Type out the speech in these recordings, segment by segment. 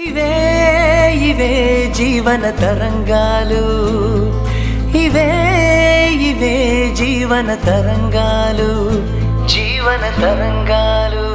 ఇవే ఇవే జీవన తరంగాలు, ఇవే ఇవే జీవన తరంగాలు, జీవన తరంగాలు.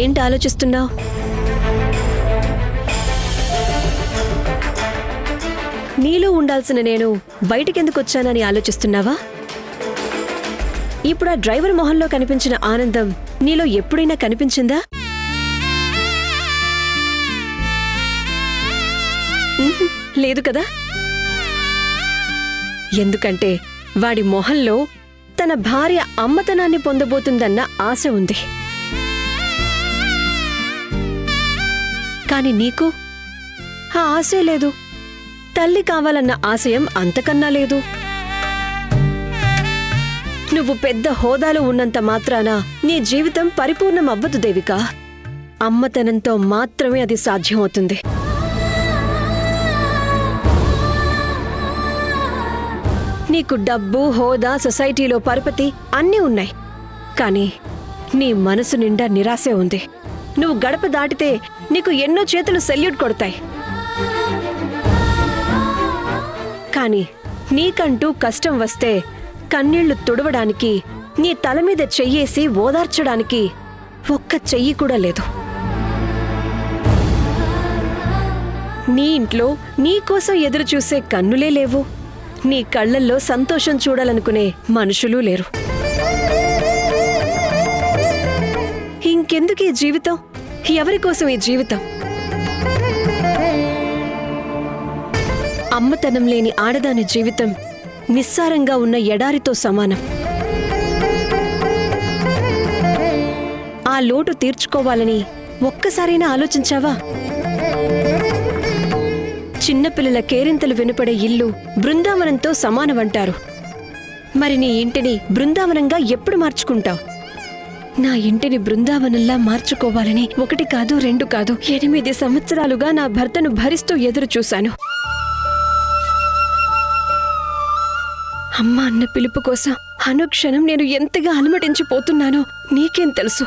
ఏంటి ఆలోచిస్తున్నావు? నీలో ఉండాల్సిన నేను బయటికెందుకు వచ్చానని ఆలోచిస్తున్నావా? ఇప్పుడు ఆ డ్రైవర్ మొహంలో కనిపించిన ఆనందం నీలో ఎప్పుడైనా కనిపించిందా? లేదు కదా. ఎందుకంటే వాడి మొహంలో తన భార్య అమ్మతనాన్ని పొందబోతుందన్న ఆశ ఉంది. కాని నీకు ఆ ఆశే లేదు. తల్లి కావాలన్న ఆశయం అంతకన్నా లేదు. నువ్వు పెద్ద హోదాలో ఉన్నంత మాత్రాన నీ జీవితం పరిపూర్ణం అవ్వదు దేవిక. అమ్మతనంతో మాత్రమే అది సాధ్యమవుతుంది. నీకు డబ్బు, హోదా, సొసైటీలో పరపతి అన్నీ ఉన్నాయి. కాని నీ మనసు నిండా నిరాశే ఉంది. నువ్వు గడప దాటితే నీకు ఎన్నో చేతులు సెల్యూట్ కొడతాయి. కాని నీకంటూ కష్టం వస్తే కన్నీళ్లు తుడవడానికి, నీ తల మీద చెయ్యేసి ఓదార్చడానికి ఒక్క చెయ్యి కూడా లేదు. నీ ఇంట్లో నీకోసం ఎదురుచూసే కన్నులే లేవు. నీ కళ్లల్లో సంతోషం చూడాలనుకునే మనుషులూ లేరు. ఇంకెందుకు ఈ జీవితం? ఎవరికోసం ఈ జీవితం? అమ్మతనం లేని ఆడదాని జీవితం నిస్సారంగా ఉన్న ఎడారితో సమానం. ఆ లోటు తీర్చుకోవాలని ఒక్కసారైనా ఆలోచించావా? చిన్నపిల్లల కేరింతలు వినపడే ఇల్లు బృందావనంతో సమానమంటారు. మరి నీ ఇంటిని బృందావనంగా ఎప్పుడు మార్చుకుంటావు? నా ఇంటిని బృందావనంలా మార్చుకోవాలని 1 కాదు 2 కాదు 8 సంవత్సరాలుగా నా భర్తను భరిస్తూ ఎదురు చూశాను. అమ్మ అన్న పిలుపు కోసం అనుక్షణం నేను ఎంతగా అలమటించిపోతున్నానో నీకేం తెలుసు?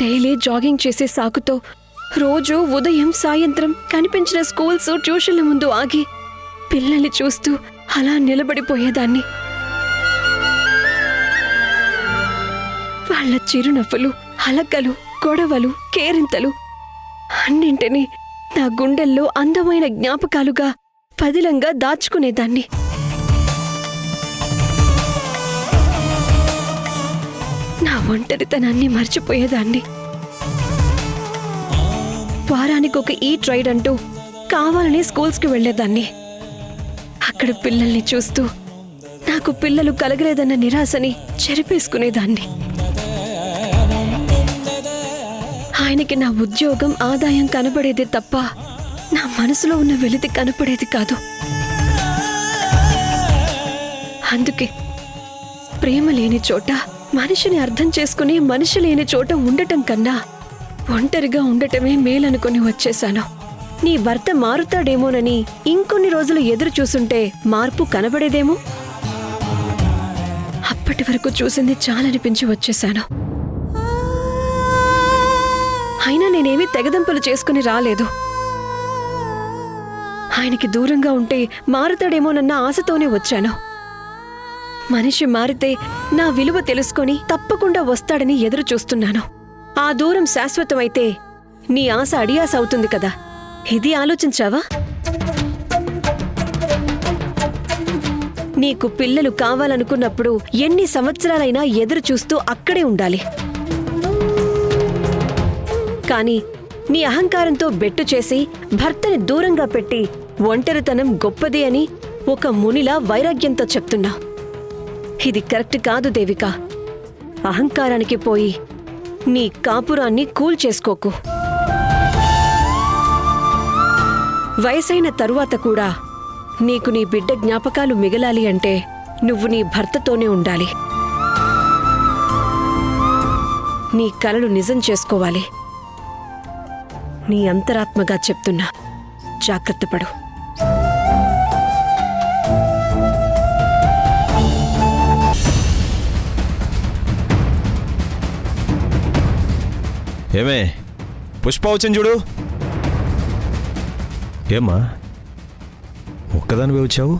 డైలీ జాగింగ్ చేసే సాకుతో రోజు ఉదయం సాయంత్రం కనిపించిన స్కూల్స్, ట్యూషన్ల ముందు ఆగి పిల్లల్ని చూస్తూ అలా నిలబడిపోయేదాన్ని. వాళ్ళ చిరునవ్వులు, అలకలు, గొడవలు, కేరింతలు అన్నింటినీ నా గుండెల్లో అందమైన జ్ఞాపకాలుగా పదిలంగా దాచుకునేదాన్ని. నా ఒంటరితనాన్ని మర్చిపోయేదాన్ని. వారానికి ఒక ఈట్ రైడ్ అంటూ కావాలని స్కూల్స్కి వెళ్లేదాన్ని. అక్కడ పిల్లల్ని చూస్తూ నాకు పిల్లలు కలగలేదన్న నిరాశని చెరిపేసుకునేదాన్ని. ఆయనకి నా ఉద్యోగం, ఆదాయం కనపడేది తప్ప నా మనసులో ఉన్న వెలితి కనపడేది కాదు. అందుకే ప్రేమ లేని చోట, మనిషిని అర్థం చేసుకుని మనిషి లేని చోట ఉండటం కన్నా ఒంటరిగా ఉండటమే మేలనుకుని వచ్చేశాను. నీ భర్త మారుతాడేమోనని ఇంకొన్ని రోజులు ఎదురు చూసుంటే మార్పు కనబడేదేమో. అప్పటి వరకు చూసింది చాలనిపించి వచ్చేశాను. అయినా నేనేమీ తెగదంపులు చేసుకుని రాలేదు. ఆయనకి దూరంగా ఉంటే మారుతాడేమోనన్న ఆశతోనే వచ్చాను. మనిషి మారితే నా విలువ తెలుసుకొని తప్పకుండా వస్తాడని ఎదురు చూస్తున్నాను. ఆ దూరం శాశ్వతమైతే నీ ఆశ అడియాస అవుతుంది కదా. ఇది ఆలోచించావా? నీకు పిల్లలు కావాలనుకున్నప్పుడు ఎన్ని సంవత్సరాలైనా ఎదురు చూస్తూ అక్కడే ఉండాలి. కాని నీ అహంకారంతో బెట్టు చేసి భర్తని దూరంగా పెట్టి ఒంటరితనం గొప్పది అని ఒక మునిలా వైరాగ్యంతో చెప్తున్నావు. ఇది కరెక్ట్ కాదు దేవిక. అహంకారానికి పోయి నీ కాపురాన్ని కూల్చేసుకోకు. వయసైన తరువాత కూడా నీకు నీ బిడ్డ జ్ఞాపకాలు మిగలాలి అంటే నువ్వు నీ భర్తతోనే ఉండాలి. నీ కలలు నిజం చేసుకోవాలి. నీ అంతరాత్మగా చెప్తున్నా, జాగ్రత్తపడు. ఏమే పుష్ప వచ్చింది చూడు. ఏమ్మా ఒక్కదానివే వచ్చావు?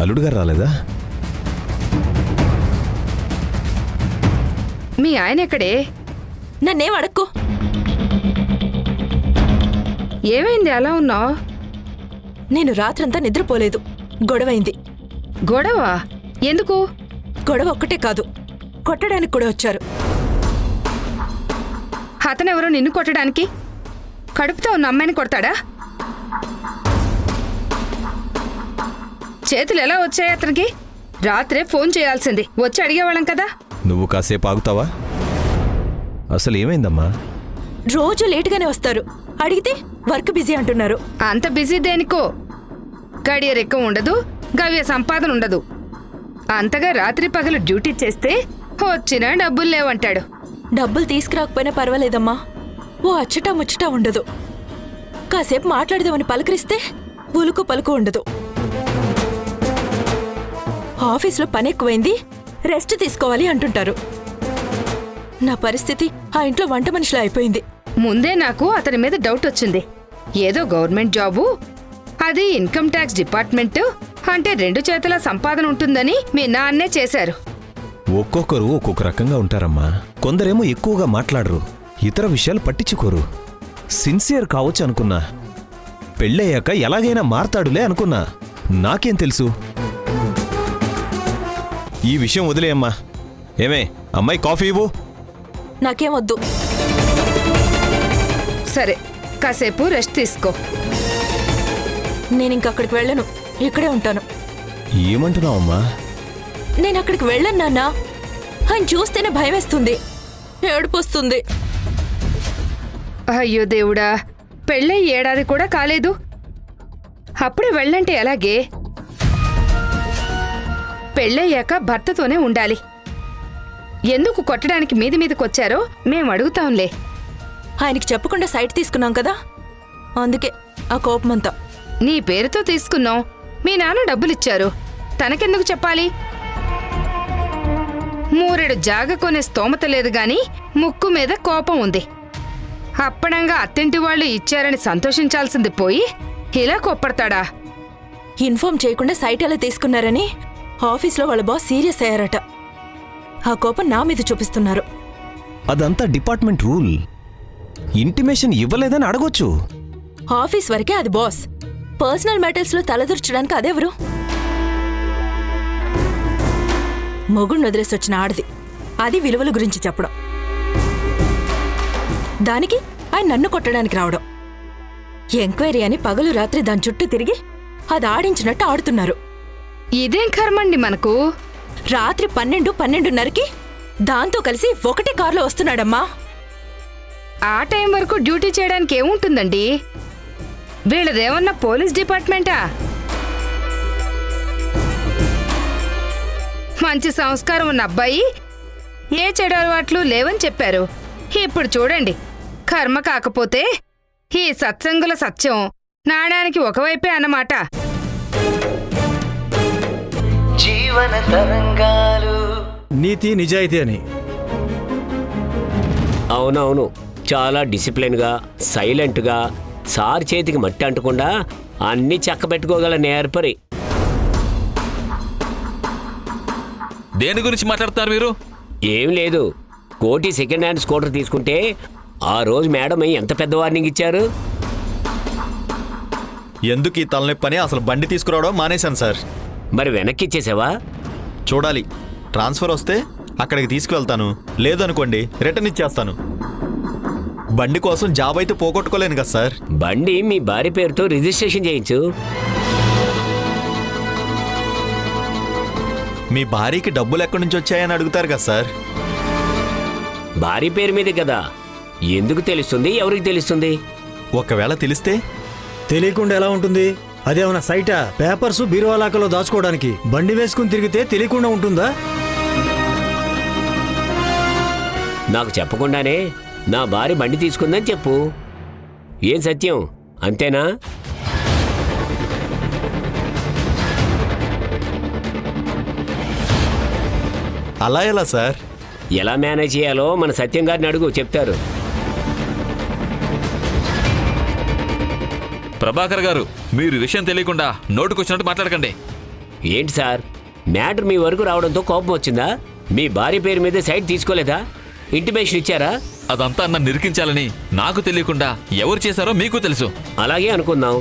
అల్లుడు గారు రాలేదా? మీ ఆయన ఎక్కడే? నన్నేం అడక్కు. ఏమైంది అలా ఉన్నావు? నేను రాత్రంతా నిద్రపోలేదు. గొడవైంది. గొడవ ఎందుకు? గొడవ ఒక్కటే కాదు, కొట్టడానికి కూడా వచ్చారు. అతనెవరో నిన్ను కొట్టడానికి? కడుపుతో ఉన్న అమ్మాయిని కొడతాడా? చేతులు ఎలా వచ్చాయి అతనికి? రాత్రే ఫోన్ చేయాల్సింది, వచ్చి అడిగేవాళ్ళం కదా. నువ్వు కాసేపు ఆగుతావా? అసలు ఏమైందమ్మా? రోజు లేటుగానే వస్తారు. అడిగితే వర్క్ బిజీ అంటున్నారు. అంత బిజీ దేనికో? గడియ రెక్క ఉండదు, గవ్య సంపాదన ఉండదు. అంతగా రాత్రి పగలు డ్యూటీ చేస్తే వచ్చినా డబ్బులు లేవంటాడు. డబ్బులు తీసుకురాకపోయినా పర్వాలేదమ్మా, ఓ అచ్చటా ముచ్చటా ఉండదు. కాసేపు మాట్లాడదామని పలకరిస్తే ఉలుకు పలుకు ఉండదు. ఆఫీస్లో పని ఎక్కువైంది, రెస్ట్ తీసుకోవాలి అంటుంటారు. నా పరిస్థితి ఆ ఇంట్లో వంట మనిషిలా అయిపోయింది. ముందే నాకు అతని మీద డౌట్ వచ్చింది. ఏదో గవర్నమెంట్ జాబు, అది ఇన్కమ్ ట్యాక్స్ డిపార్ట్మెంట్ అంటే రెండు చేతుల సంపాదన ఉంటుందని మీ నాన్నే చేశారు. ఒక్కొక్కరు ఒక్కొక్క రకంగా ఉంటారమ్మా. కొందరేమో ఎక్కువగా మాట్లాడరు, ఇతర విషయాలు పట్టించుకోరు. సిన్సియర్ కావచ్చు అనుకున్నా, పెళ్ళయ్యాక ఎలాగైనా మారతాడులే అనుకున్నా. నాకేం తెలుసు? ఈ విషయం వదిలేయమ్మా. ఏమే అమ్మాయి కాఫీ ఇవ్వు. నాకేమొద్దు. సరే, కాసేపు రెస్ట్ తీసుకో. నేనింకక్కడికి వెళ్ళను, ఇక్కడే ఉంటాను. ఏమంటున్నావమ్మా? నేను అక్కడికి వెళ్ళను నాన్నా. ఆయన చూస్తేనే భయమేస్తుంది, ఏడుపొస్తుంది. అయ్యో దేవుడా, పెళ్ళై ఏడాది కూడా కాలేదు, అప్పుడే వెళ్ళంటే ఎలాగే? పెళ్ళయ్యాక భర్తతోనే ఉండాలి. ఎందుకు కొట్టడానికి మీది మీదకొచ్చారో మేము అడుగుతాంలే. ఆయనకి చెప్పకుండా సైట్ తీసుకున్నాం కదా, అందుకే ఆ కోపమంతా. నీ పేరుతో తీసుకున్నాం, మీ నాన్న డబ్బులిచ్చారు, తనకెందుకు చెప్పాలి? మూరెడు జాగ కొనే స్తోమత లేదు గాని ముక్కు మీద కోపం ఉంది. అప్పడంగా అత్తింటి వాళ్ళు ఇచ్చారని సంతోషించాల్సింది పోయి ఇలా కోప్పడతాడా? ఇన్ఫార్మ్ చేయకుండా సైట్ ఎలా తీసుకున్నారని ఆఫీస్లో వాళ్ళ బాస్ సీరియస్ అయ్యారట. ఆ కోపం నా మీద చూపిస్తున్నారు. అదంతా డిపార్ట్మెంట్ రూల్. ఇంటిమేషన్ ఇవ్వలేదని అడగొచ్చు. ఆఫీస్ వరకే అది బాస్. పర్సనల్ మ్యాటర్స్లో తలదూర్చడానికి అదెవరు? మొగుడిని వదిలేసి వచ్చిన ఆడది, అది విలువల గురించి చెప్పడం. దానికి ఆయన నన్ను కొట్టడానికి రావడం. ఎంక్వైరీ అని పగలు రాత్రి దాని చుట్టూ తిరిగి అది ఆడించినట్టు ఆడుతున్నారు. ఇదేం కర్మండి మనకు? రాత్రి 12:30కి దాంతో కలిసి ఒకటే కారులో వస్తున్నాడమ్మా. ఆ టైం వరకు డ్యూటీ చేయడానికి ఏముంటుందండి? వీళ్ళదేమన్నా పోలీస్ డిపార్ట్మెంటా? మంచి సంస్కారం ఉన్న అబ్బాయి, ఏ చెడు అలవాట్లు లేవని చెప్పారు. ఇప్పుడు చూడండి, కర్మ కాకపోతే ఈ సత్సంగుల సత్యం నాణానికి ఒకవైపే అన్నమాట. జీవన తరంగాలు. నీతి నిజాయితీ అని. అవునవును, చాలా డిసిప్లిన్గా సైలెంట్గా సార్ చేతికి మట్టి అంటకుండా అన్నీ చక్కబెట్టుకోగల నేర్పరి. దేని గురించి మాట్లాడుతున్నారు మీరు? ఏం లేదు, కోటి సెకండ్ హ్యాండ్ స్కూటర్ తీసుకుంటే ఆ రోజు మేడం ఎంత పెద్ద వార్నింగ్ ఇచ్చారు. ఎందుకు ఈ తలనొప్పి పని? అసలు బండి తీసుకురావడం మానేశాను సార్. మరి వెనక్కి ఇచ్చేసావా? చూడాలి, ట్రాన్స్ఫర్ వస్తే అక్కడికి తీసుకువెళ్తాను, లేదనుకోండి రిటర్న్ ఇచ్చేస్తాను. బండి కోసం జాబ్ అయితే పోగొట్టుకోలేను కదా సార్. బండి మీ భార్య పేరుతో రిజిస్ట్రేషన్ చేయించు. మీ భార్యకి డబ్బులు ఎక్కడి నుంచి వచ్చాయని అడుగుతారు కదా సార్. భార్య పేరు మీదే కదా, ఎందుకు తెలుస్తుంది? ఎవరికి తెలుస్తుంది? ఒకవేళ తెలిస్తే? తెలియకుండా ఎలా ఉంటుంది? అదేమన్నా సైటా? పేపర్స్ బీరువాలాకలో దాచుకోవడానికి బండి వేసుకుని తిరిగితే తెలియకుండా ఉంటుందా? నాకు చెప్పకుండానే నా భార్య బండి తీసుకుందని చెప్పు. ఏం సత్యం, అంతేనా? అలా ఎలా సార్? ఎలా మేనేజ్ చేయాలో మన సత్యం గారిని అడుగు, చెప్తారు. ప్రభాకర్ గారు, మీరు విషయం తెలియకుండా నోటుకొచ్చినట్టు మాట్లాడకండి. ఏంటి సార్, మ్యాటర్ మీ వరకు రావడంతో కోపం వచ్చిందా? మీ భార్య పేరు మీద సైట్ తీసుకోలేదా? ఇంటిమేషన్ ఇచ్చారా? అదంతా నన్ను నిరికించాలని నాకు తెలియకుండా ఎవరు చేశారో మీకు తెలుసు. అలాగే అనుకుందాం.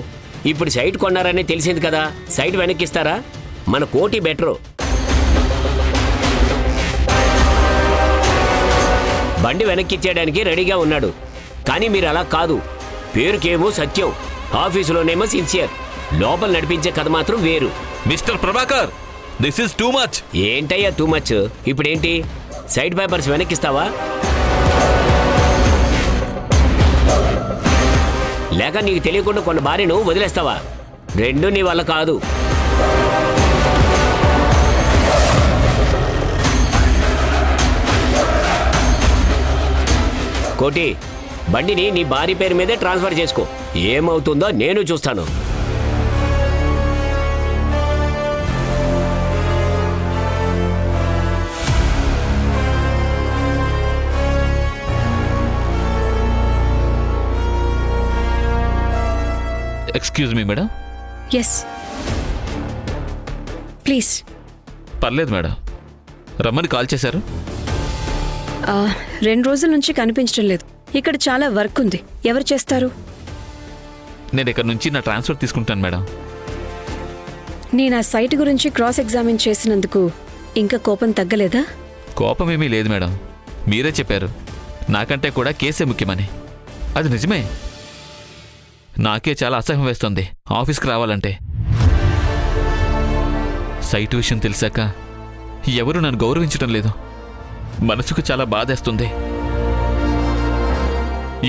ఇప్పుడు సైట్ కొన్నారని తెలిసింది కదా, సైట్ వెనక్కిస్తారా? మన కోటి బెటరు. బండి వెనక్కిచ్చేయడానికి రెడీగా ఉన్నాడు. కానీ మీరు అలా కాదు. పేరుకేమో సత్యం, ఆఫీసులోనేమో సిన్సియర్, లోపల నడిపించే కథ మాత్రం వేరు. Mister Prabhakar, this is too much. ఏంటయ్యా టూ మచ్? ఇప్పుడేంటి, సైట్ పేపర్స్ వెనక్కిస్తావా లేక నీకు తెలియకుండా కొన్న భార్యను వదిలేస్తావా? రెండు నీ వల్ల కాదు. కోటి, బండిని నీ భార్య పేరు మీదే ట్రాన్స్ఫర్ చేసుకో. ఏమవుతుందో నేను చూస్తాను. Excuse me madam. Yes please. పర్లేదు మేడం, రమ్మని కాల్ చేశారు. 2 రోజుల నుంచి కనిపించడం లేదు. ఇక్కడ చాలా వర్క్ ఉంది. ఎవరు చేస్తారు? నేను ఇక్కడ నుంచి నా ట్రాన్స్ఫర్ తీసుకుంటాను మేడం. నేను ఆ సైట్ గురించి క్రాస్ ఎగ్జామిన్ చేసినందుకు ఇంకా కోపం తగ్గలేదా? కోపం ఏమీ లేదు మేడం. మీరే చెప్పారు నాకంటే కూడా కేసే ముఖ్యమని. అది నిజమే. నాకే చాలా అసహ్యం వేస్తుంది ఆఫీస్కి రావాలంటే. సైట్ విషయం తెలిసాక ఎవరు నన్ను గౌరవించడం లేదు. మనసుకు చాలా బాధేస్తుంది.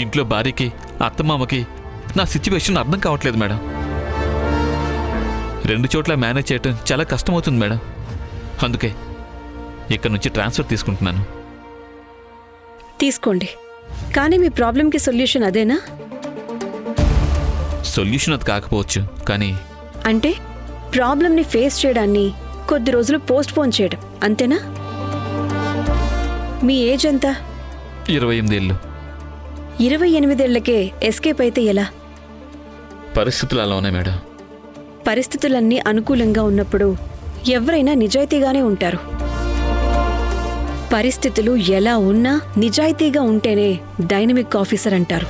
ఇంట్లో భార్యకి, అత్తమామకి నా సిచ్యువేషన్ అర్థం కావట్లేదు మేడం. 2 చోట్ల మేనేజ్ చేయటం చాలా కష్టమవుతుంది మేడం. అందుకే ఇక్కడ నుంచి ట్రాన్స్ఫర్ తీసుకుంటున్నాను. తీసుకోండి, కానీ మీ ప్రాబ్లంకి సొల్యూషన్ అదేనా? సొల్యూషన్ అది కాకపోవచ్చు, కానీ అంటే ప్రాబ్లంని ఫేస్ చేయడాన్ని కొద్ది రోజులు పోస్ట్ పోన్ చేయడం, అంతేనా? మీ ఏజ్ ఎంత? 28 ఏళ్ళు. 28 ఏళ్లకే ఎస్కేప్ అయితే ఎలా? పరిస్థితులు అలా ఉన్నాయి మేడం. పరిస్థితులన్నీ అనుకూలంగా ఉన్నప్పుడు ఎవరైనా నిజాయితీగానే ఉంటారు. పరిస్థితులు ఎలా ఉన్నా నిజాయితీగా ఉంటేనే డైనమిక్ ఆఫీసర్ అంటారు.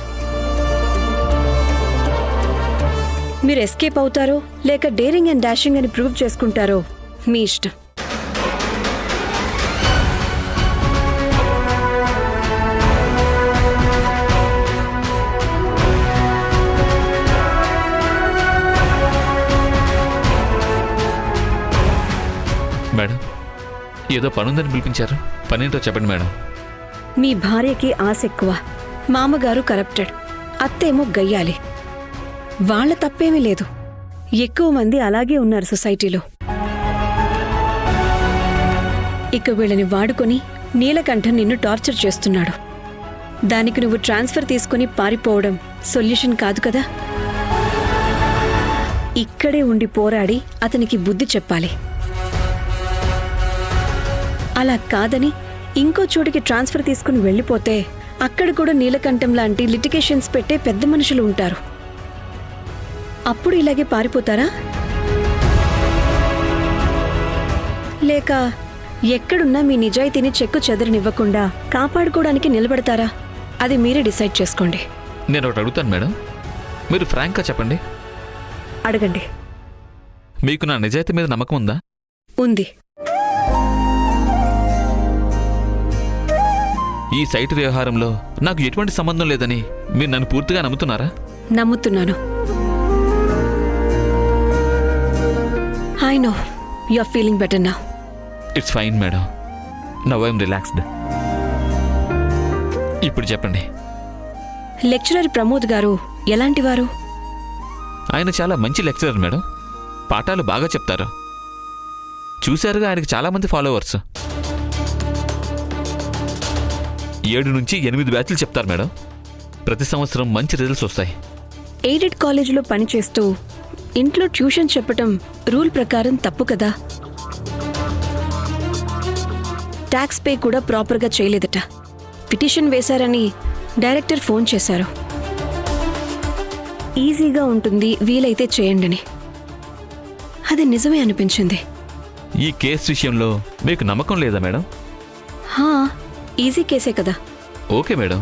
మీరు ఎస్కేప్ అవుతారో లేక డేరింగ్ అండ్ డాషింగ్ అని ప్రూవ్ చేసుకుంటారో మీ ఇష్టం. మేడం, ఏదో పనుందని పిలిపించారు. పనేంటో చెప్పండి మేడం. మీ భార్యకి ఆశ ఎక్కువ. మామగారు కరప్టెడ్, అత్తేమో గయ్యాలి. వాళ్ళ తప్పేమీ లేదు. ఎక్కువ మంది అలాగే ఉన్నారు సొసైటీలో. ఇక వీళ్ళని వాడుకొని నీలకంఠన్ నిన్ను టార్చర్ చేస్తున్నాడు. దానికి నువ్వు ట్రాన్స్ఫర్ తీసుకుని పారిపోవడం సొల్యూషన్ కాదు కదా. ఇక్కడే ఉండి పోరాడి అతనికి బుద్ధి చెప్పాలి. అలా కాదని ఇంకో చోటికి ట్రాన్స్ఫర్ తీసుకుని వెళ్ళిపోతే అక్కడ కూడా నీలకంఠం లాంటి లిటిగేషన్స్ పెట్టే పెద్ద మనుషులు ఉంటారు. అప్పుడు ఇలాగే పారిపోతారా? లేక ఎక్కడున్నా మీ నిజాయితీని చెక్కు చెదరనివ్వకుండా కాపాడుకోవడానికి నిలబడతారా? అది మీరే డిసైడ్ చేసుకోండి. నేను ఒకటి అడుగుతాను మేడం, మీరు ఫ్రాంక్గా చెప్పండి. అడగండి. మీకు నా నిజాయితీ మీద నమ్మకం ఉందా? ఉంది. ఈ సైట్ వ్యవహారంలో నాకు ఎటువంటి సంబంధం లేదని మీరు నన్ను పూర్తిగా నమ్ముతున్నారా? నమ్ముతున్నాను. I know you are feeling better now. It's fine madam, now I'm relaxed. ఇప్పుడు చెప్పండి. లెక్చరర్ ప్రమోద్ గారు ఎలాంటివారు? ఆయన చాలా మంచి లెక్చరర్ మేడం. పాఠాలు బాగా చెప్తారు. చూశారుగా ఆయనకి చాలామంది ఫాలోవర్స్. 7 నుంచి 8 బ్యాచ్లు చెప్తారు మేడం. ప్రతి సంవత్సరం మంచి రిజల్ట్స్ వస్తాయి. ఎయిడెడ్ కాలేజీలో పనిచేస్తూ ఇంట్లో ట్యూషన్ చెప్పటం రూల్ ప్రకారం తప్పు కదా. ట్యాక్స్ పే కూడా ప్రాపర్గా చేయలేదట. పిటిషన్ వేశారని డైరెక్టర్ ఫోన్ చేశారు. ఈజీగా ఉంటుంది, వీలైతే చేయండిని. అది నిజమే అనిపించింది. ఈ కేసు విషయంలో మీకు నమ్మకం లేదా మేడం? ఈజీ కేసే కదా. Okay madam.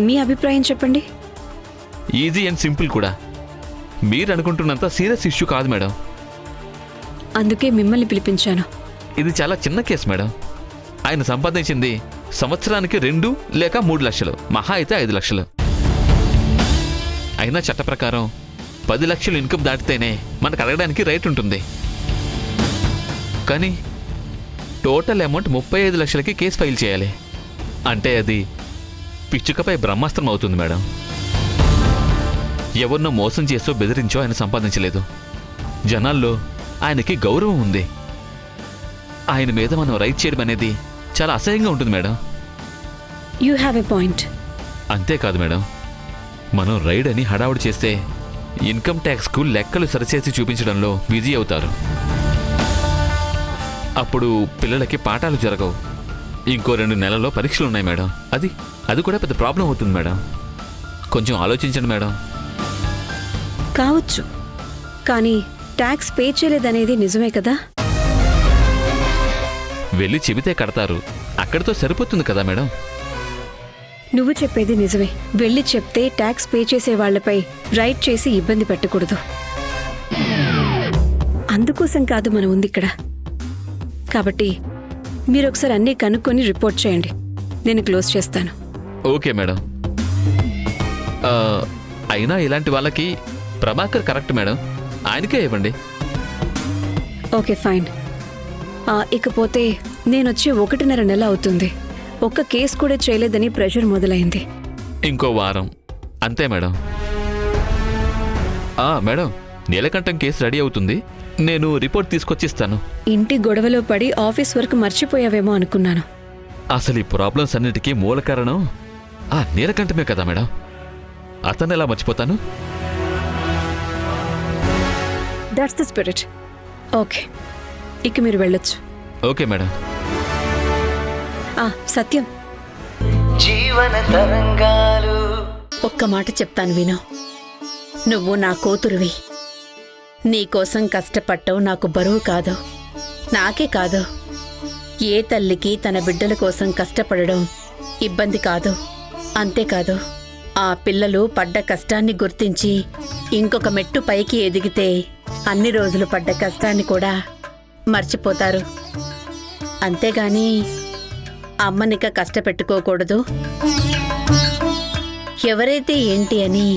మీ అభిప్రాయం చెప్పండి. ఈజీ అండ్ సింపుల్ కూడా. మీరు అనుకుంటున్నంత సీరియస్ ఇష్యూ కాదు మేడం. అందుకే మిమ్మల్ని పిలిపించాను. ఇది చాలా చిన్న కేసు మేడం. ఆయన సంపాదించింది సంవత్సరానికి 2 లేక 3 లక్షలు, మహా అయితే 5 లక్షలు. అయినా చట్ట ప్రకారం 10 లక్షలు ఇన్కమ్ దాటితేనే మనకు అడగడానికి రైట్ ఉంటుంది. కానీ టోటల్ అమౌంట్ 35 లక్షలకి కేసు ఫైల్ చేయాలి అంటే అది పిచ్చుకపై బ్రహ్మాస్త్రం అవుతుంది మేడం. ఎవరినో మోసం చేసో బెదిరించో ఆయన సంపాదించలేదు. జనాల్లో ఆయనకి గౌరవం ఉంది. ఆయన మీద మనం రైట్ చేయడం అనేది చాలా అసహ్యంగా ఉంటుంది madam. You have a point. అంతేకాదు మేడం, మనం రైడ్ అని హడావుడి చేస్తే ఇన్కమ్ ట్యాక్స్కు లెక్కలు సరిచేసి చూపించడంలో బిజీ అవుతారు. అప్పుడు పిల్లలకి పాఠాలు జరగవు. ఇంకో 2 నెలల్లో పరీక్షలు ఉన్నాయి మేడం. అది కూడా పెద్ద ప్రాబ్లం అవుతుంది మేడం. కొంచెం ఆలోచించండి మేడం. కావచ్చు, కానీ ట్యాక్స్ పే చేయలేదనేది నిజమే కదా. వెళ్ళి చెబితే కడతారు, అక్కడితో సరిపోతుంది కదా మేడం. నువ్వు చెప్పేది నిజమే. వెళ్ళి చెప్తే ట్యాక్స్ పే చేసే వాళ్లపై రైట్ చేసి ఇబ్బంది పెట్టకూడదు. అందుకోసం కాదు మనం ఉంది ఇక్కడ. కాబట్టి మీరు ఒకసారి అన్నీ కనుక్కొని రిపోర్ట్ చేయండి. నేను క్లోజ్ చేస్తాను. Okay madam. అయినా ఇలాంటి వాళ్ళకి ప్రభాకర్ కరెక్ట్ మేడం. ఆయనకే ఇవ్వండి. Okay fine. ఇకపోతే నేనొచ్చి 1.5 నెల అవుతుంది. ఒక్క కేసు కూడా చేయలేదని ప్రెషర్ మొదలైంది. ఇంకో వారం అంతే మేడం. మేడం, నీలకంఠం కేసు రెడీ అవుతుంది. నేను రిపోర్ట్ తీసుకొచ్చిస్తాను. ఇంటి గొడవలో పడి ఆఫీస్ వర్క్ మర్చిపోయావేమో అనుకున్నాను. అసలు ఈ ప్రాబ్లమ్స్ అన్నిటికీ మూల కారణం నీలకంఠమే కదా మేడం. అతను ఎలా మర్చిపోతాను? That's the spirit. ఓకే, ఇక మీరు వెళ్ళొచ్చు. Okay madam. సత్యం, జీవన తరంగాలు. ఒక్క మాట చెప్తాను విను. నువ్వు నా కూతురువి. నీకోసం కష్టపడటం నాకు బరువు కాదు. నాకే కాదు, ఏ తల్లికి తన బిడ్డల కోసం కష్టపడడం ఇబ్బంది కాదు. అంతేకాదు, ఆ పిల్లలు పడ్డ కష్టాన్ని గుర్తించి ఇంకొక మెట్టు పైకి ఎదిగితే అన్ని రోజులు పడ్డ కష్టాన్ని కూడా మర్చిపోతారు. అంతేగాని అమ్మనిక కష్టపెట్టుకోకూడదు. ఎవరైతే ఏంటి అని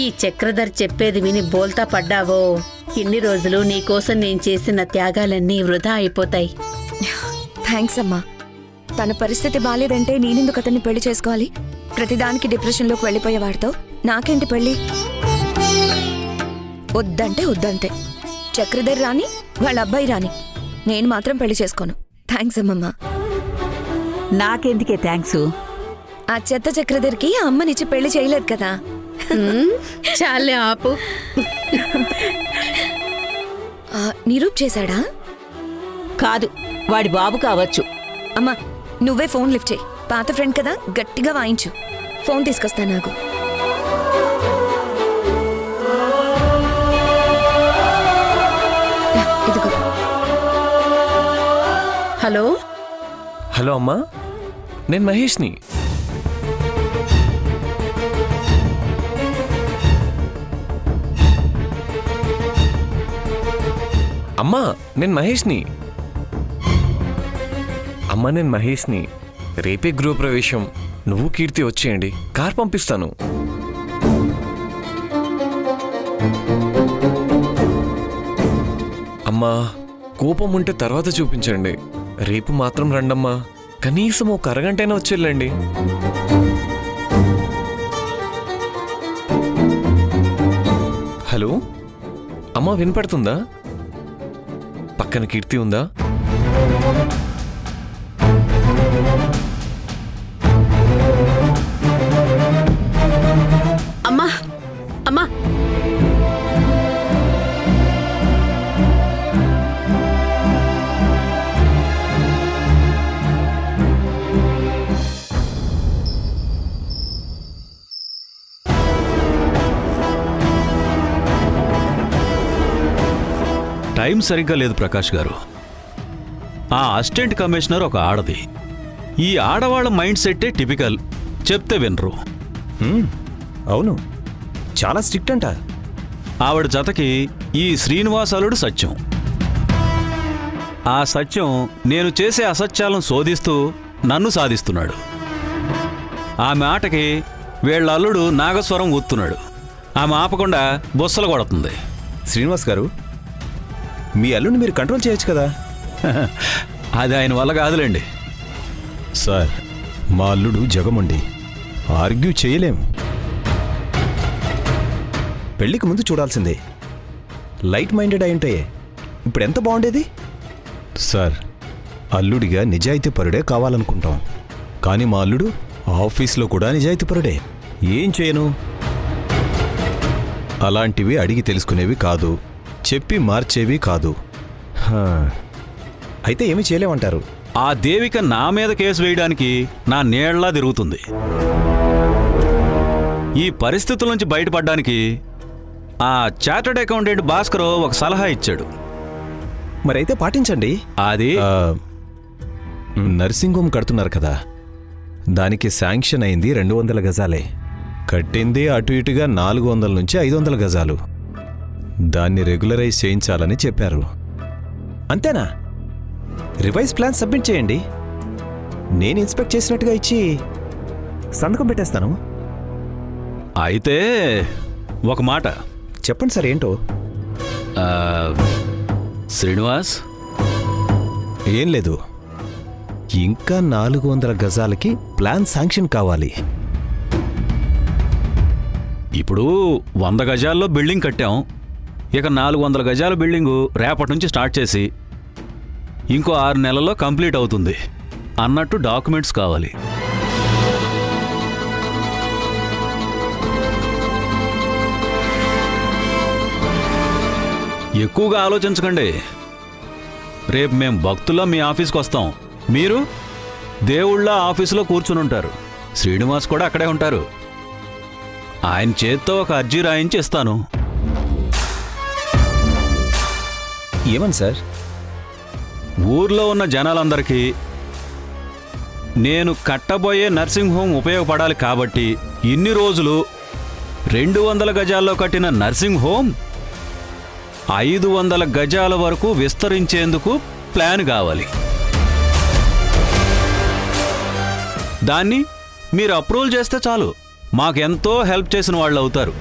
ఈ చక్రధర్ చెప్పేది విని బోల్తా పడ్డావో, ఇన్ని రోజులు నీకోసం నేను చేసిన త్యాగాలన్నీ వృధా అయిపోతాయి. థ్యాంక్స్ అమ్మా. తన పరిస్థితి బాలేదంటే నేనెందుకు అతన్ని పెళ్లి చేసుకోవాలి? ప్రతిదానికి డిప్రెషన్లోకి వెళ్ళిపోయేవాడితో నాకేంటి పెళ్లి? వద్దంటే వద్దంతే. చక్రధర్ రాని, వాళ్ళ అబ్బాయి రాని, నేను మాత్రం పెళ్లి చేసుకోను. థ్యాంక్స్ అమ్మమ్మ. నాకెందుకే థ్యాంక్స్? ఆ చెత్త చక్రధర్కి అమ్మనిచ్చి పెళ్లి చేయలేదు కదా. చాలే ఆపు. నిరూప్ చేశాడా? కాదు, వాడి బాబు కావచ్చు. అమ్మా, నువ్వే ఫోన్ లిఫ్ట్ చేయి. పాత ఫ్రెండ్ కదా, గట్టిగా వాయించు. ఫోన్ తీసుకొస్తా నాకు. ఇదిగో. హలో. హలో అమ్మా, నేను మహేష్ని. అమ్మా, నేను మహేష్ని. అమ్మా, నేను మహేష్ని. రేపే గృహప్రవేశం. నువ్వు కీర్తి వచ్చేయండి, కార్ పంపిస్తాను. అమ్మా, కోపం ఉంటే తర్వాత చూపించండి. రేపు మాత్రం రండమ్మా. కనీసం ఒక అరగంటైనా వచ్చేళ్ళండి. హలో అమ్మా, వినపడుతుందా? పక్కన కీర్తి ఉందా? అమ్మా అమ్మా టైం సరిగ్గా లేదు ప్రకాష్ గారు. ఆ అసిస్టెంట్ కమిషనర్ ఒక ఆడది. ఈ ఆడవాళ్ళ మైండ్ సెట్టే టిపికల్. చెప్తే వినరు. అవును, చాలా స్ట్రిక్ట్ అంట. ఆవిడ జతకి ఈ శ్రీనివాసాలుడు సత్యం. ఆ సత్యం నేను చేసే అసత్యాలను శోధిస్తూ నన్ను సాధిస్తున్నాడు. ఆమె ఆటకి వీళ్ళ అల్లుడు నాగస్వరం ఊతున్నాడు. ఆమె ఆపకుండా బుస్సలు కొడుతుంది. శ్రీనివాస్ గారు, మీ అల్లుడిని మీరు కంట్రోల్ చేయొచ్చు కదా. అది ఆయన వల్ల కాదులేండి. సార్, మా అల్లుడు జగమండి, ఆర్గ్యూ చేయలేం. పెళ్లికి ముందు చూడాల్సిందే. లైట్ మైండెడ్ అయి ఉంటాయే, ఇప్పుడు ఎంత బాగుండేది. సార్, అల్లుడిగా నిజాయితీపరుడే కావాలనుకుంటాం. కానీ మా అల్లుడు ఆఫీస్లో కూడా నిజాయితీపరుడే. ఏం చేయను? అలాంటివి అడిగి తెలుసుకునేవి కాదు, చెప్పి మార్చేవి కాదు. అయితే ఏమీ చేయలేమంటారు? ఆ దేవిక నా మీద కేసు వేయడానికి నా నీళ్లా తిరుగుతుంది. ఈ పరిస్థితుల నుంచి బయటపడడానికి ఆ చార్టర్డ్ అకౌంటెంట్ భాస్కర్ ఒక సలహా ఇచ్చాడు. మరైతే పాటించండి. అది నర్సింగ్ హోమ్ కడుతున్నారు కదా, దానికి శాంక్షన్ అయింది 200 గజాలే. కట్టింది అటు ఇటుగా 400 నుంచి 500 గజాలు. దాన్ని రెగ్యులరైజ్ చేయించాలని చెప్పారు. అంతేనా? రివైజ్ ప్లాన్ సబ్మిట్ చేయండి. నేను ఇన్స్పెక్ట్ చేసినట్టుగా ఇచ్చి సంతకం పెట్టేస్తాను. అయితే ఒక మాట చెప్పండి సార్. ఏంటో? శ్రీనివాస్, ఏం లేదు, ఇంకా 400 గజాలకి ప్లాన్ శాంక్షన్ కావాలి. ఇప్పుడు 100 గజాల్లో బిల్డింగ్ కట్టాం. ఇక 400 గజాల బిల్డింగు రేపటి నుంచి స్టార్ట్ చేసి ఇంకో 6 నెలల్లో కంప్లీట్ అవుతుంది అన్నట్టు డాక్యుమెంట్స్ కావాలి. ఎక్కువగా ఆలోచించకండి. రేపు మేం భక్తుల్లో మీ ఆఫీస్కి వస్తాం. మీరు దేవుళ్ళ ఆఫీసులో కూర్చునుంటారు. శ్రీనివాస్ కూడా అక్కడే ఉంటారు. ఆయన చేత్తో ఒక అర్జీ రాయించి ఇస్తాను. ఏమని సార్? ఊర్లో ఉన్న జనాలందరికీ నేను కట్టబోయే నర్సింగ్ హోమ్ ఉపయోగపడాలి కాబట్టి ఇన్ని రోజులు 200 గజాల్లో కట్టిన నర్సింగ్ హోమ్ 500 గజాల వరకు విస్తరించేందుకు ప్లాన్ కావాలి. దాన్ని మీరు అప్రూవల్ చేస్తే చాలు, మాకెంతో హెల్ప్ చేసిన వాళ్ళు అవుతారు.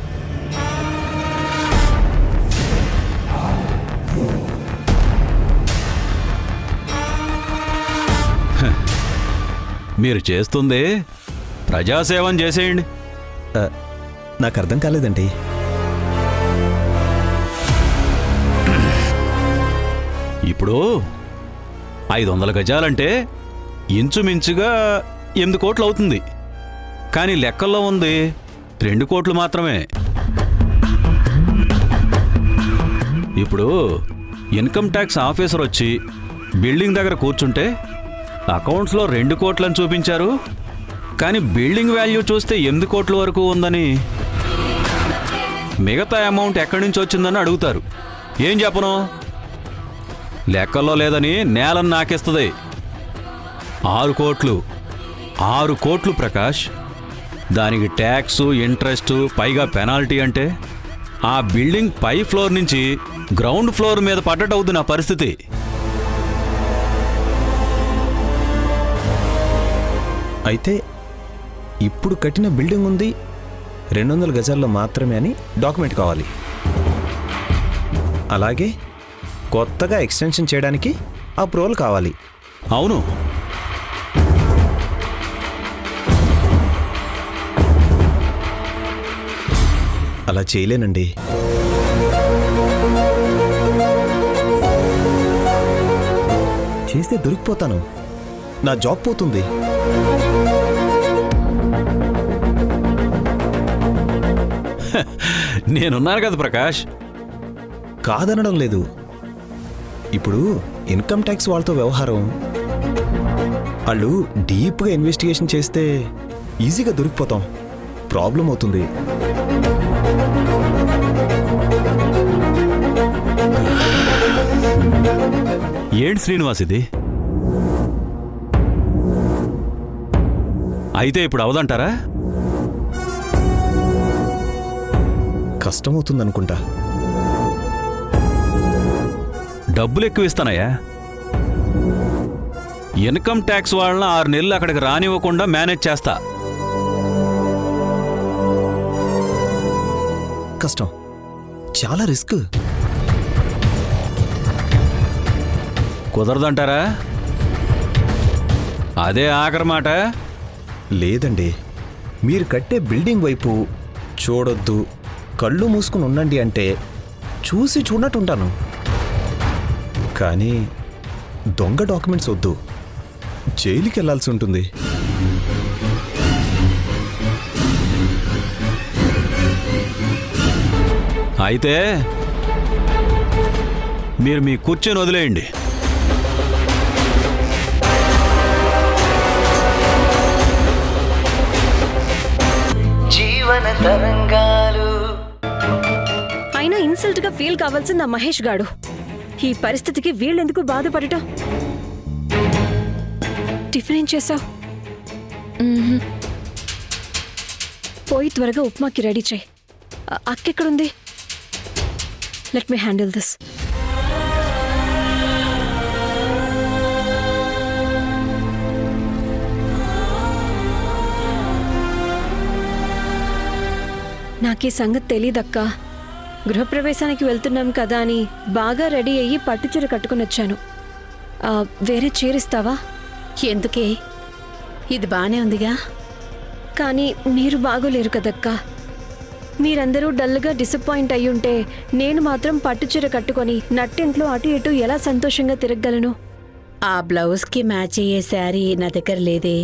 మీరు చేస్తుంది ప్రజాసేవం చేసేయండి. నాకు అర్థం కాలేదండి. ఇప్పుడు 500 గజాలంటే ఇంచుమించుగా 8 కోట్లు అవుతుంది. కానీ లెక్కల్లో ఉంది 2 కోట్లు మాత్రమే. ఇప్పుడు ఇన్కమ్ ట్యాక్స్ ఆఫీసర్ వచ్చి బిల్డింగ్ దగ్గర కూర్చుంటే అకౌంట్స్లో 2 కోట్లని చూపించారు. కానీ బిల్డింగ్ వాల్యూ చూస్తే 8 కోట్ల వరకు ఉందని, మిగతా అమౌంట్ ఎక్కడి నుంచి వచ్చిందని అడుగుతారు. ఏం చెప్పను? లెక్కల్లో లేదని నేలను నాకేస్తుంది. 6 కోట్లు 6 కోట్లు ప్రకాష్. దానికి ట్యాక్సు, ఇంట్రెస్టు, పైగా పెనాల్టీ అంటే ఆ బిల్డింగ్ పై ఫ్లోర్ నుంచి గ్రౌండ్ ఫ్లోర్ మీద పడ్డట్టు అవుతుంది నా పరిస్థితి. అయితే ఇప్పుడు కట్టిన బిల్డింగ్ ఉంది 200 గజాల్లో మాత్రమే అని డాక్యుమెంట్ కావాలి. అలాగే కొత్తగా ఎక్స్టెన్షన్ చేయడానికి అప్రూవల్ కావాలి. అవును, అలా చేయలేనండి. చేస్తే దొరికిపోతాను. నా జాబ్ పోతుంది. నేనున్నాను కదా ప్రకాష్. కాదనడం లేదు. ఇప్పుడు ఇన్కమ్ ట్యాక్స్ వాళ్ళతో వ్యవహారం. వాళ్ళు డీప్గా ఇన్వెస్టిగేషన్ చేస్తే ఈజీగా దొరికిపోతాం. ప్రాబ్లం అవుతుంది. ఏంటి శ్రీనివాస్ ఇది? అయితే ఇప్పుడు అవదంటారా? కష్టమవుతుందనుకుంటా. డబ్బులు ఎక్కువ ఇస్తానయ్యా. ఇన్కమ్ ట్యాక్స్ వాళ్ళని 6 నెలలు అక్కడికి రానివ్వకుండా మేనేజ్ చేస్తా. కష్టం, చాలా రిస్క్. కుదరదంటారా? అదే ఆఖరి మాట. లేదండి, మీరు కట్టే బిల్డింగ్ వైపు చూడొద్దు, కళ్ళు మూసుకుని ఉండండి అంటే చూసి చూడనట్టుంటాను. కానీ దొంగ డాక్యుమెంట్స్ వద్దు, జైలుకి వెళ్లాల్సి ఉంటుంది. అయితే మీరు మీ కూర్చొని వదిలేయండి. జీవన తరంగాలు. అయినా ఇన్సల్ట్ గా ఫీల్ కావాల్సింది ఆ మహేష్ గాడు. ఈ పరిస్థితికి వీళ్ళెందుకు బాధపడటం? టిఫిన్ ఏం చేసావు? పోయి త్వరగా ఉప్మాకి రెడీ చేయి. అక్కెక్కడుంది? Let me handle this. నాకీ సంగతి తెలీదక్కా. గృహప్రవేశానికి వెళ్తున్నాం కదా అని బాగా రెడీ అయ్యి పట్టుచీర కట్టుకుని వచ్చాను. వేరే చీరిస్తావా? ఎందుకే? ఇది బానే ఉందిగా. కానీ మీరు బాగోలేరు కదక్కా. మీరందరూ డల్గా డిసప్పాయింట్ అయ్యుంటే నేను మాత్రం పట్టుచీర కట్టుకొని నట్టింట్లో అటు ఇటు ఎలా సంతోషంగా తిరగలను? ఆ బ్లౌజ్కి మ్యాచ్ అయ్యే శారీ నా దగ్గర లేదే.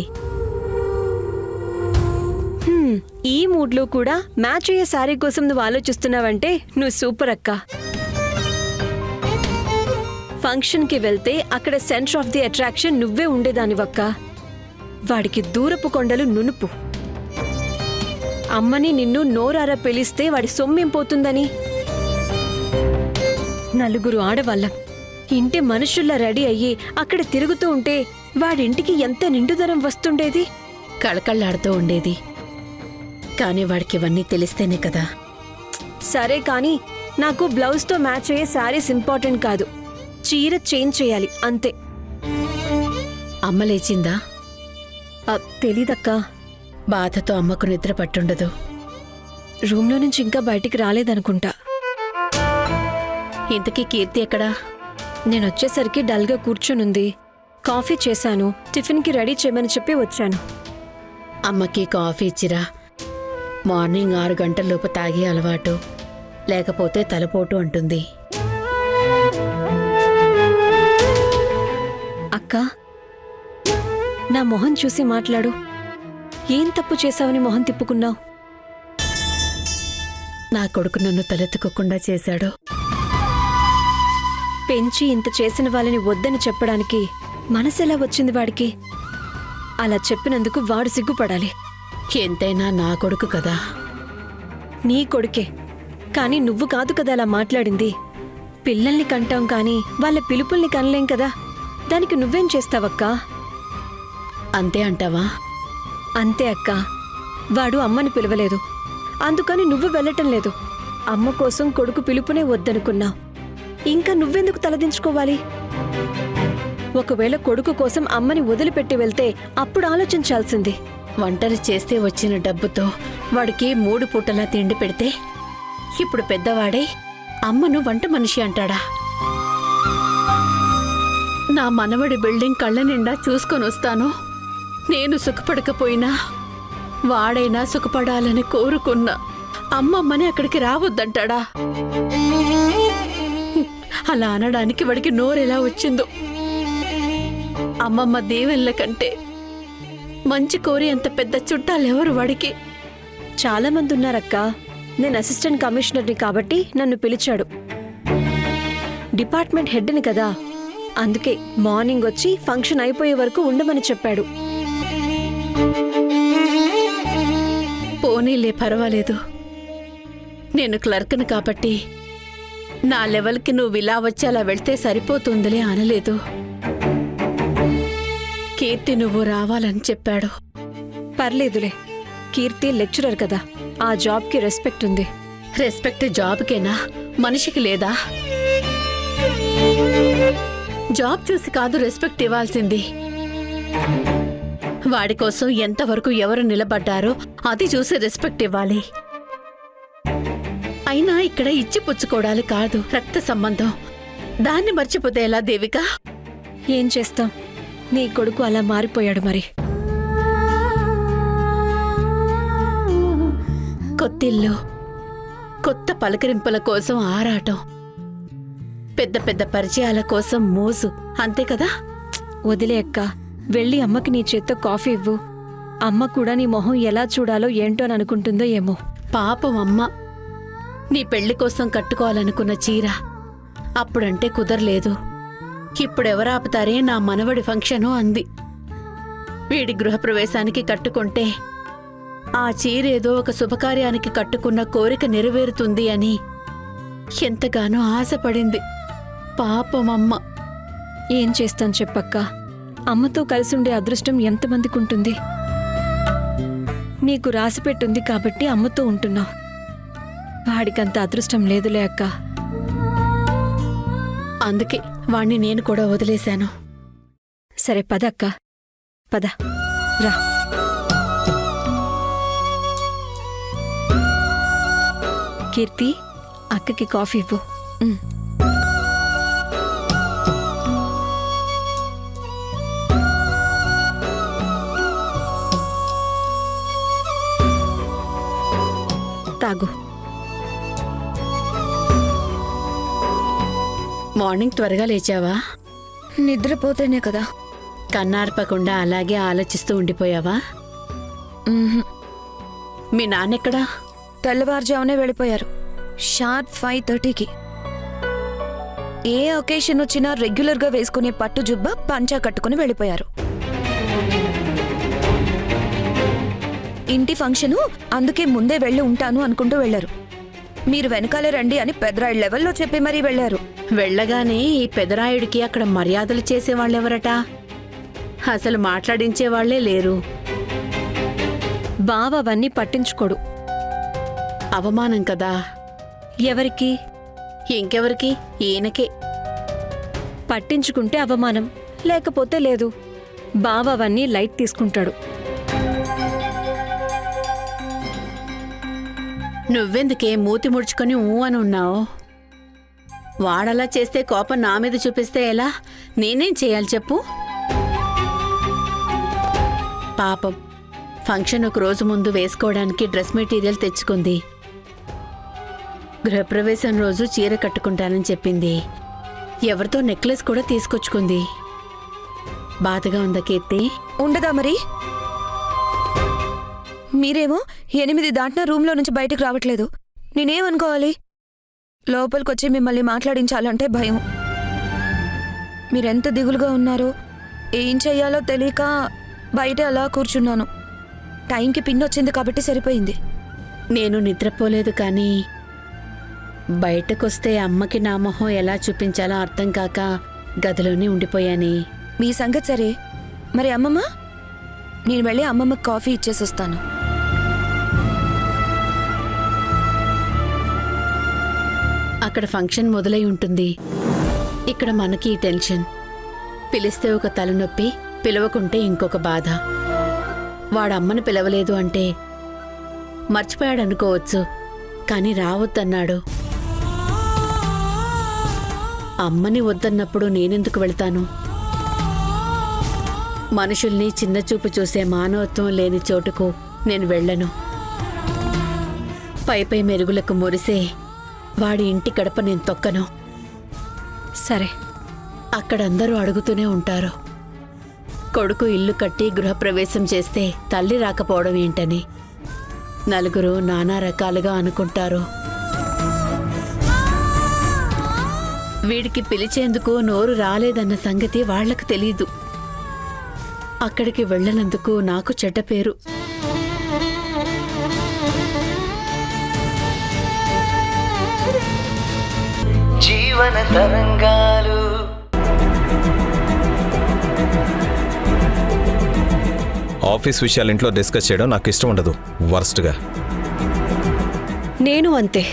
ఈ మూడ్లో కూడా మ్యాచ్ అయ్యే శారీ కోసం నువ్వు ఆలోచిస్తున్నావంటే నువ్వు సూపర్ అక్క. ఫంక్షన్కి వెళ్తే అక్కడ సెంటర్ ఆఫ్ ది అట్రాక్షన్ నువ్వే ఉండేదానివక్క. వాడికి దూరపు కొండలు నునుపు. అమ్మని నిన్ను నోరారా పిలిస్తే వాడి సొమ్మేం పోతుందని. నలుగురు ఆడవాళ్ళం ఇంటి మనుషుల్లా రెడీ అయ్యి అక్కడ తిరుగుతూ ఉంటే వాడింటికి ఎంత నిండుదనం వస్తుండేది. కళకళ్ళాడుతూ ఉండేది. కానీ వాడికి ఇవన్నీ తెలిస్తేనే కదా. సరే కానీ నాకు బ్లౌజ్తో మ్యాచ్ అయ్యే శారీస్ ఇంపార్టెంట్ కాదు, చీర చేంజ్ చేయాలి అంతే. అమ్మ లేచిందా? తెలీదక్కా. బాధతో అమ్మకు నిద్ర పట్టుండదు. రూమ్లో నుంచి ఇంకా బయటికి రాలేదనుకుంటా. ఇంతకీ కీర్తి ఎక్కడా? నేనొచ్చేసరికి డల్గా కూర్చునుంది. కాఫీ చేశాను, టిఫిన్కి రెడీ చేయమని చెప్పి వచ్చాను. అమ్మకి కాఫీ ఇచ్చిరా. మార్నింగ్ 6 గంటల్లోపు తాగే అలవాటు, లేకపోతే తలపోటు అంటుంది. అక్కా, నా మొహం చూసి మాట్లాడు. ఏం తప్పు చేశావని మొహం తిప్పుకున్నావు? నా కొడుకు నన్ను తలెత్తుకోకుండా చేశాడు. పెంచి ఇంత చేసిన వాళ్ళని వద్దని చెప్పడానికి మనసెలా వచ్చింది వాడికి? అలా చెప్పినందుకు వాడు సిగ్గుపడాలి. ఎంతైనా నా కొడుకు కదా. నీ కొడుకే, కానీ నువ్వు కాదు కదా అలా మాట్లాడింది. పిల్లల్ని కంటాం కానీ వాళ్ళ పిలుపుల్ని కనలేం కదా. దానికి నువ్వేం చేస్తావక్కా? అంతే అంటావా? అంతే అక్క. వాడు అమ్మని పిలవలేదు, అందుకని నువ్వు వెళ్ళటం లేదు. అమ్మ కోసం కొడుకు పిలుపునే వద్దనుకున్నావు. ఇంకా నువ్వెందుకు తలదించుకోవాలి? ఒకవేళ కొడుకు కోసం అమ్మని వదిలిపెట్టి వెళ్తే అప్పుడు ఆలోచించాల్సింది. వంటలు చేస్తే వచ్చిన డబ్బుతో వాడికి 3 పూటలా తిండి పెడితే ఇప్పుడు పెద్దవాడై అమ్మను వంట మనిషి అంటాడా? నా మనవడి బిల్డింగ్ కళ్ళ నిండా చూసుకొని వస్తాను. నేను సుఖపడకపోయినా వాడైనా సుఖపడాలని కోరుకున్నా అమ్మమ్మని అక్కడికి రావద్దంటాడా? అలా అనడానికి వాడికి నోరెలా వచ్చిందో. అమ్మమ్మ దీవెనల కంటే మంచి కోరి అంత పెద్ద చుట్టాలెవరు వాడికి? చాలా మంది ఉన్నారక్క. నేను అసిస్టెంట్ కమిషనర్ని కాబట్టి నన్ను పిలిచాడు. డిపార్ట్మెంట్ హెడ్ని కదా, అందుకే మార్నింగ్ వచ్చి ఫంక్షన్ అయిపోయే వరకు ఉండమని చెప్పాడు. పోనీలే, పర్వాలేదు. నేను క్లర్క్ని కాబట్టి నా లెవెల్కి నువ్వు ఇలా వచ్చి అలా వెళ్తే సరిపోతుందిలే అనలేదు. కీర్తి నువ్వు రావాలని చెప్పాడు. పర్లేదులే, కీర్తి లెక్చరర్ కదా, ఆ జాబ్కి రెస్పెక్ట్ ఉంది. రెస్పెక్ట్ జాబ్కేనా, మనిషికి లేదా? జాబ్ చూసి కాదు రెస్పెక్ట్ ఇవ్వాల్సింది. వాడి కోసం ఎంతవరకు ఎవరు నిలబడ్డారో అది చూసి రెస్పెక్ట్ ఇవ్వాలి. అయినా ఇక్కడ ఇచ్చి పుచ్చుకోవడాలు కాదు, రక్త సంబంధం. దాన్ని మర్చిపోతే ఎలా దేవిక? ఏం చేస్తాం, నీ కొడుకు అలా మారిపోయాడు మరి. కొత్తిల్లు, కొత్త పలకరింపుల కోసం ఆరాటం, పెద్ద పెద్ద పరిచయాల కోసం మోజు, అంతే కదా? వదిలే అక్క, వెళ్ళి అమ్మకి నీ చేత్తో కాఫీ ఇవ్వు. అమ్మ కూడా నీ మొహం ఎలా చూడాలో ఏంటో అని అనుకుంటుందో ఏమో. పాపం అమ్మ, నీ పెళ్లి కోసం కట్టుకోవాలనుకున్న చీర అప్పుడంటే కుదరలేదు. ఇప్పుడెవరాపుతారే నా మనవడి ఫంక్షను అంది. వీడి గృహప్రవేశానికి కట్టుకుంటే ఆ చీరేదో ఒక శుభకార్యానికి కట్టుకున్న కోరిక నెరవేరుతుంది అని ఎంతగానో ఆశపడింది. పాపమమ్మ. ఏం చేస్తాను చెప్పక్క, అమ్మతో కలిసుండే అదృష్టం ఎంతమందికి ఉంటుంది? నీకు రాసిపెట్టుంది కాబట్టి అమ్మతో ఉంటున్నావు. వాడికంత అదృష్టం లేదులే అక్క. అందుకే వాణ్ణి నేను కూడా వదిలేశాను. సరే పద అక్క, పద రా. కీర్తి, అక్కకి కాఫీ ఇవ్వు. తాగు. మార్నింగ్ త్వరగా లేచావా? నిద్రపోతేనే కదా. కన్నార్పకుండా అలాగే ఆలోచిస్తూ ఉండిపోయావా? మీ నాన్నెక్కడా? తెల్లవారుజామునే వెళ్ళిపోయారు, షార్ప్ 5:30కి. ఏ ఒకేషన్ వచ్చినా రెగ్యులర్గా వేసుకునే పట్టు జుబ్బా పంచా కట్టుకుని వెళ్ళిపోయారు. ఇంటి ఫంక్షను, అందుకే ముందే వెళ్ళి ఉంటాను అనుకుంటూ వెళ్లారు. మీరు వెనకాలే రండి అని పెదరాయుడు లెవెల్లో చెప్పి మరీ వెళ్లారు. వెళ్ళగానే ఈ పెదరాయుడికి అక్కడ మర్యాదలు చేసేవాళ్ళెవరట? అసలు మాట్లాడించేవాళ్లే లేరు. బావ అవన్నీ పట్టించుకోడు. అవమానం కదా. ఎవరికి? ఇంకెవరికి? ఈయనకే. పట్టించుకుంటే అవమానం, లేకపోతే లేదు. బావ అవన్నీ లైట్ తీసుకుంటాడు. నువ్వెందుకే మూతి ముడుచుకొని ఊ అని ఉన్నావు? వాడలా చేస్తే కోపం నా మీద చూపిస్తే ఎలా? నేనేం చేయాలి చెప్పు? పాపం, ఫంక్షన్ ఒక రోజు ముందు వేసుకోవడానికి డ్రెస్ మెటీరియల్ తెచ్చుకుంది. గృహప్రవేశం రోజు చీర కట్టుకుంటానని చెప్పింది. ఎవరితో నెక్లెస్ కూడా తీసుకొచ్చుకుంది. బాధగా ఉందా కీర్తి? ఉండదా మరి? మీరేమో 8 దాటినా రూమ్లో నుంచి బయటకు రావట్లేదు. నేనేమనుకోవాలి? లోపలికొచ్చి మిమ్మల్ని మాట్లాడించాలంటే భయం. మీరెంత దిగులుగా ఉన్నారో, ఏం చెయ్యాలో తెలియక బయట అలా కూర్చున్నాను. టైంకి పిన్ వచ్చింది కాబట్టి సరిపోయింది. నేను నిద్రపోలేదు, కానీ బయటకొస్తే అమ్మకి నా మొహం ఎలా చూపించాలో అర్థం కాక గదిలోనే ఉండిపోయాని. మీ సంగతి సరే, మరి అమ్మమ్మ? నేను వెళ్ళి అమ్మమ్మకి కాఫీ ఇచ్చేసి వస్తాను. అక్కడ ఫంక్షన్ మొదలై ఉంటుంది. ఇక్కడ మనకి టెన్షన్. పిలిస్తే ఒక తలనొప్పి, పిలవకుంటే ఇంకొక బాధ. వాడమ్మని పిలవలేదు అంటే మర్చిపోయాడనుకోవచ్చు, కానీ రావద్దన్నాడు. అమ్మని వద్దన్నప్పుడు నేనెందుకు వెళ్తాను? మనుషుల్ని చిన్నచూపు చూసే మానవత్వం లేని చోటుకు నేను వెళ్ళను. పైపై మెరుగులకు మురిసే వాడి ఇంటి గడప నేను తొక్కను. సరే. అక్కడందరూ అడుగుతూనే ఉంటారు, కొడుకు ఇల్లు కట్టి గృహప్రవేశం చేస్తే తల్లి రాకపోవడం ఏంటని నలుగురు నానా రకాలుగా అనుకుంటారు. వీడికి పిలిచేందుకు నోరు రాలేదన్న సంగతి వాళ్లకు తెలీదు. అక్కడికి వెళ్ళనందుకు నాకు చెడ్డ పేరు. జీవన తరంగాలు ఆఫీస్ విషయాలు ఇంట్లో డిస్కస్ చేయడం నాకు ఇష్టం ఉండదు వర్స్ట్గా. నేను అంతే.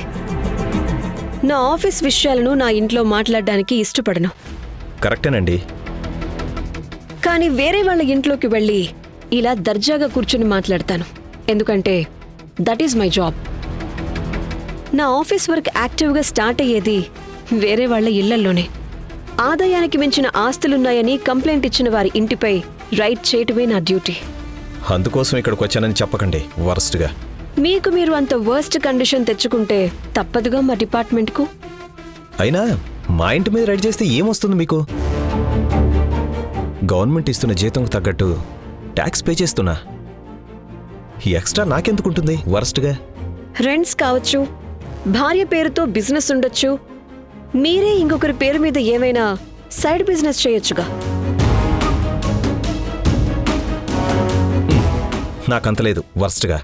నా ఆఫీస్ విషయాలను నా ఇంట్లో మాట్లాడడానికి ఇష్టపడను. కరెక్టేనండి. కానీ వేరే వాళ్ళ ఇంట్లోకి వెళ్ళి ఇలా దర్జాగా కూర్చుని మాట్లాడతాను. ఎందుకంటే దట్ ఈజ్ మై జాబ్. నా ఆఫీస్ వర్క్ యాక్టివ్గా స్టార్ట్ అయ్యేది వేరే వాళ్ళ ఇళ్లల్లోనే. ఆదాయానికి మించిన ఆస్తులున్నాయని కంప్లైంట్ ఇచ్చిన వారి ఇంటిపై రైడ్ చేయటమే నా డ్యూటీ. అందుకోసం ఇక్కడికి వచ్చానని చెప్పకండి వర్స్ట్గా. మీకు మీరు అంత వర్స్ట్ కండిషన్ తెచ్చుకుంటే తప్పదుగా మా డిపార్ట్మెంట్కు. అయినా మా ఇంటి మీద రైడ్ చేస్తే ఏమొస్తుంది మీకు? గవర్నమెంట్ ఇస్తున్న జీతంకు తగ్గట్టు ట్యాక్స్ పే చేస్తున్నా. ఈ ఎక్స్ట్రా నాకెందుకుంటుంది వర్స్ట్గా? రెంట్స్ కావచ్చు, భార్య పేరుతో బిజినెస్ ఉండొచ్చు, మీరే ఇంకొకరి పేరు మీద ఏమైనా సైడ్ బిజినెస్ చేయొచ్చుగా. నాకంతలేదు వర్స్ట్గా.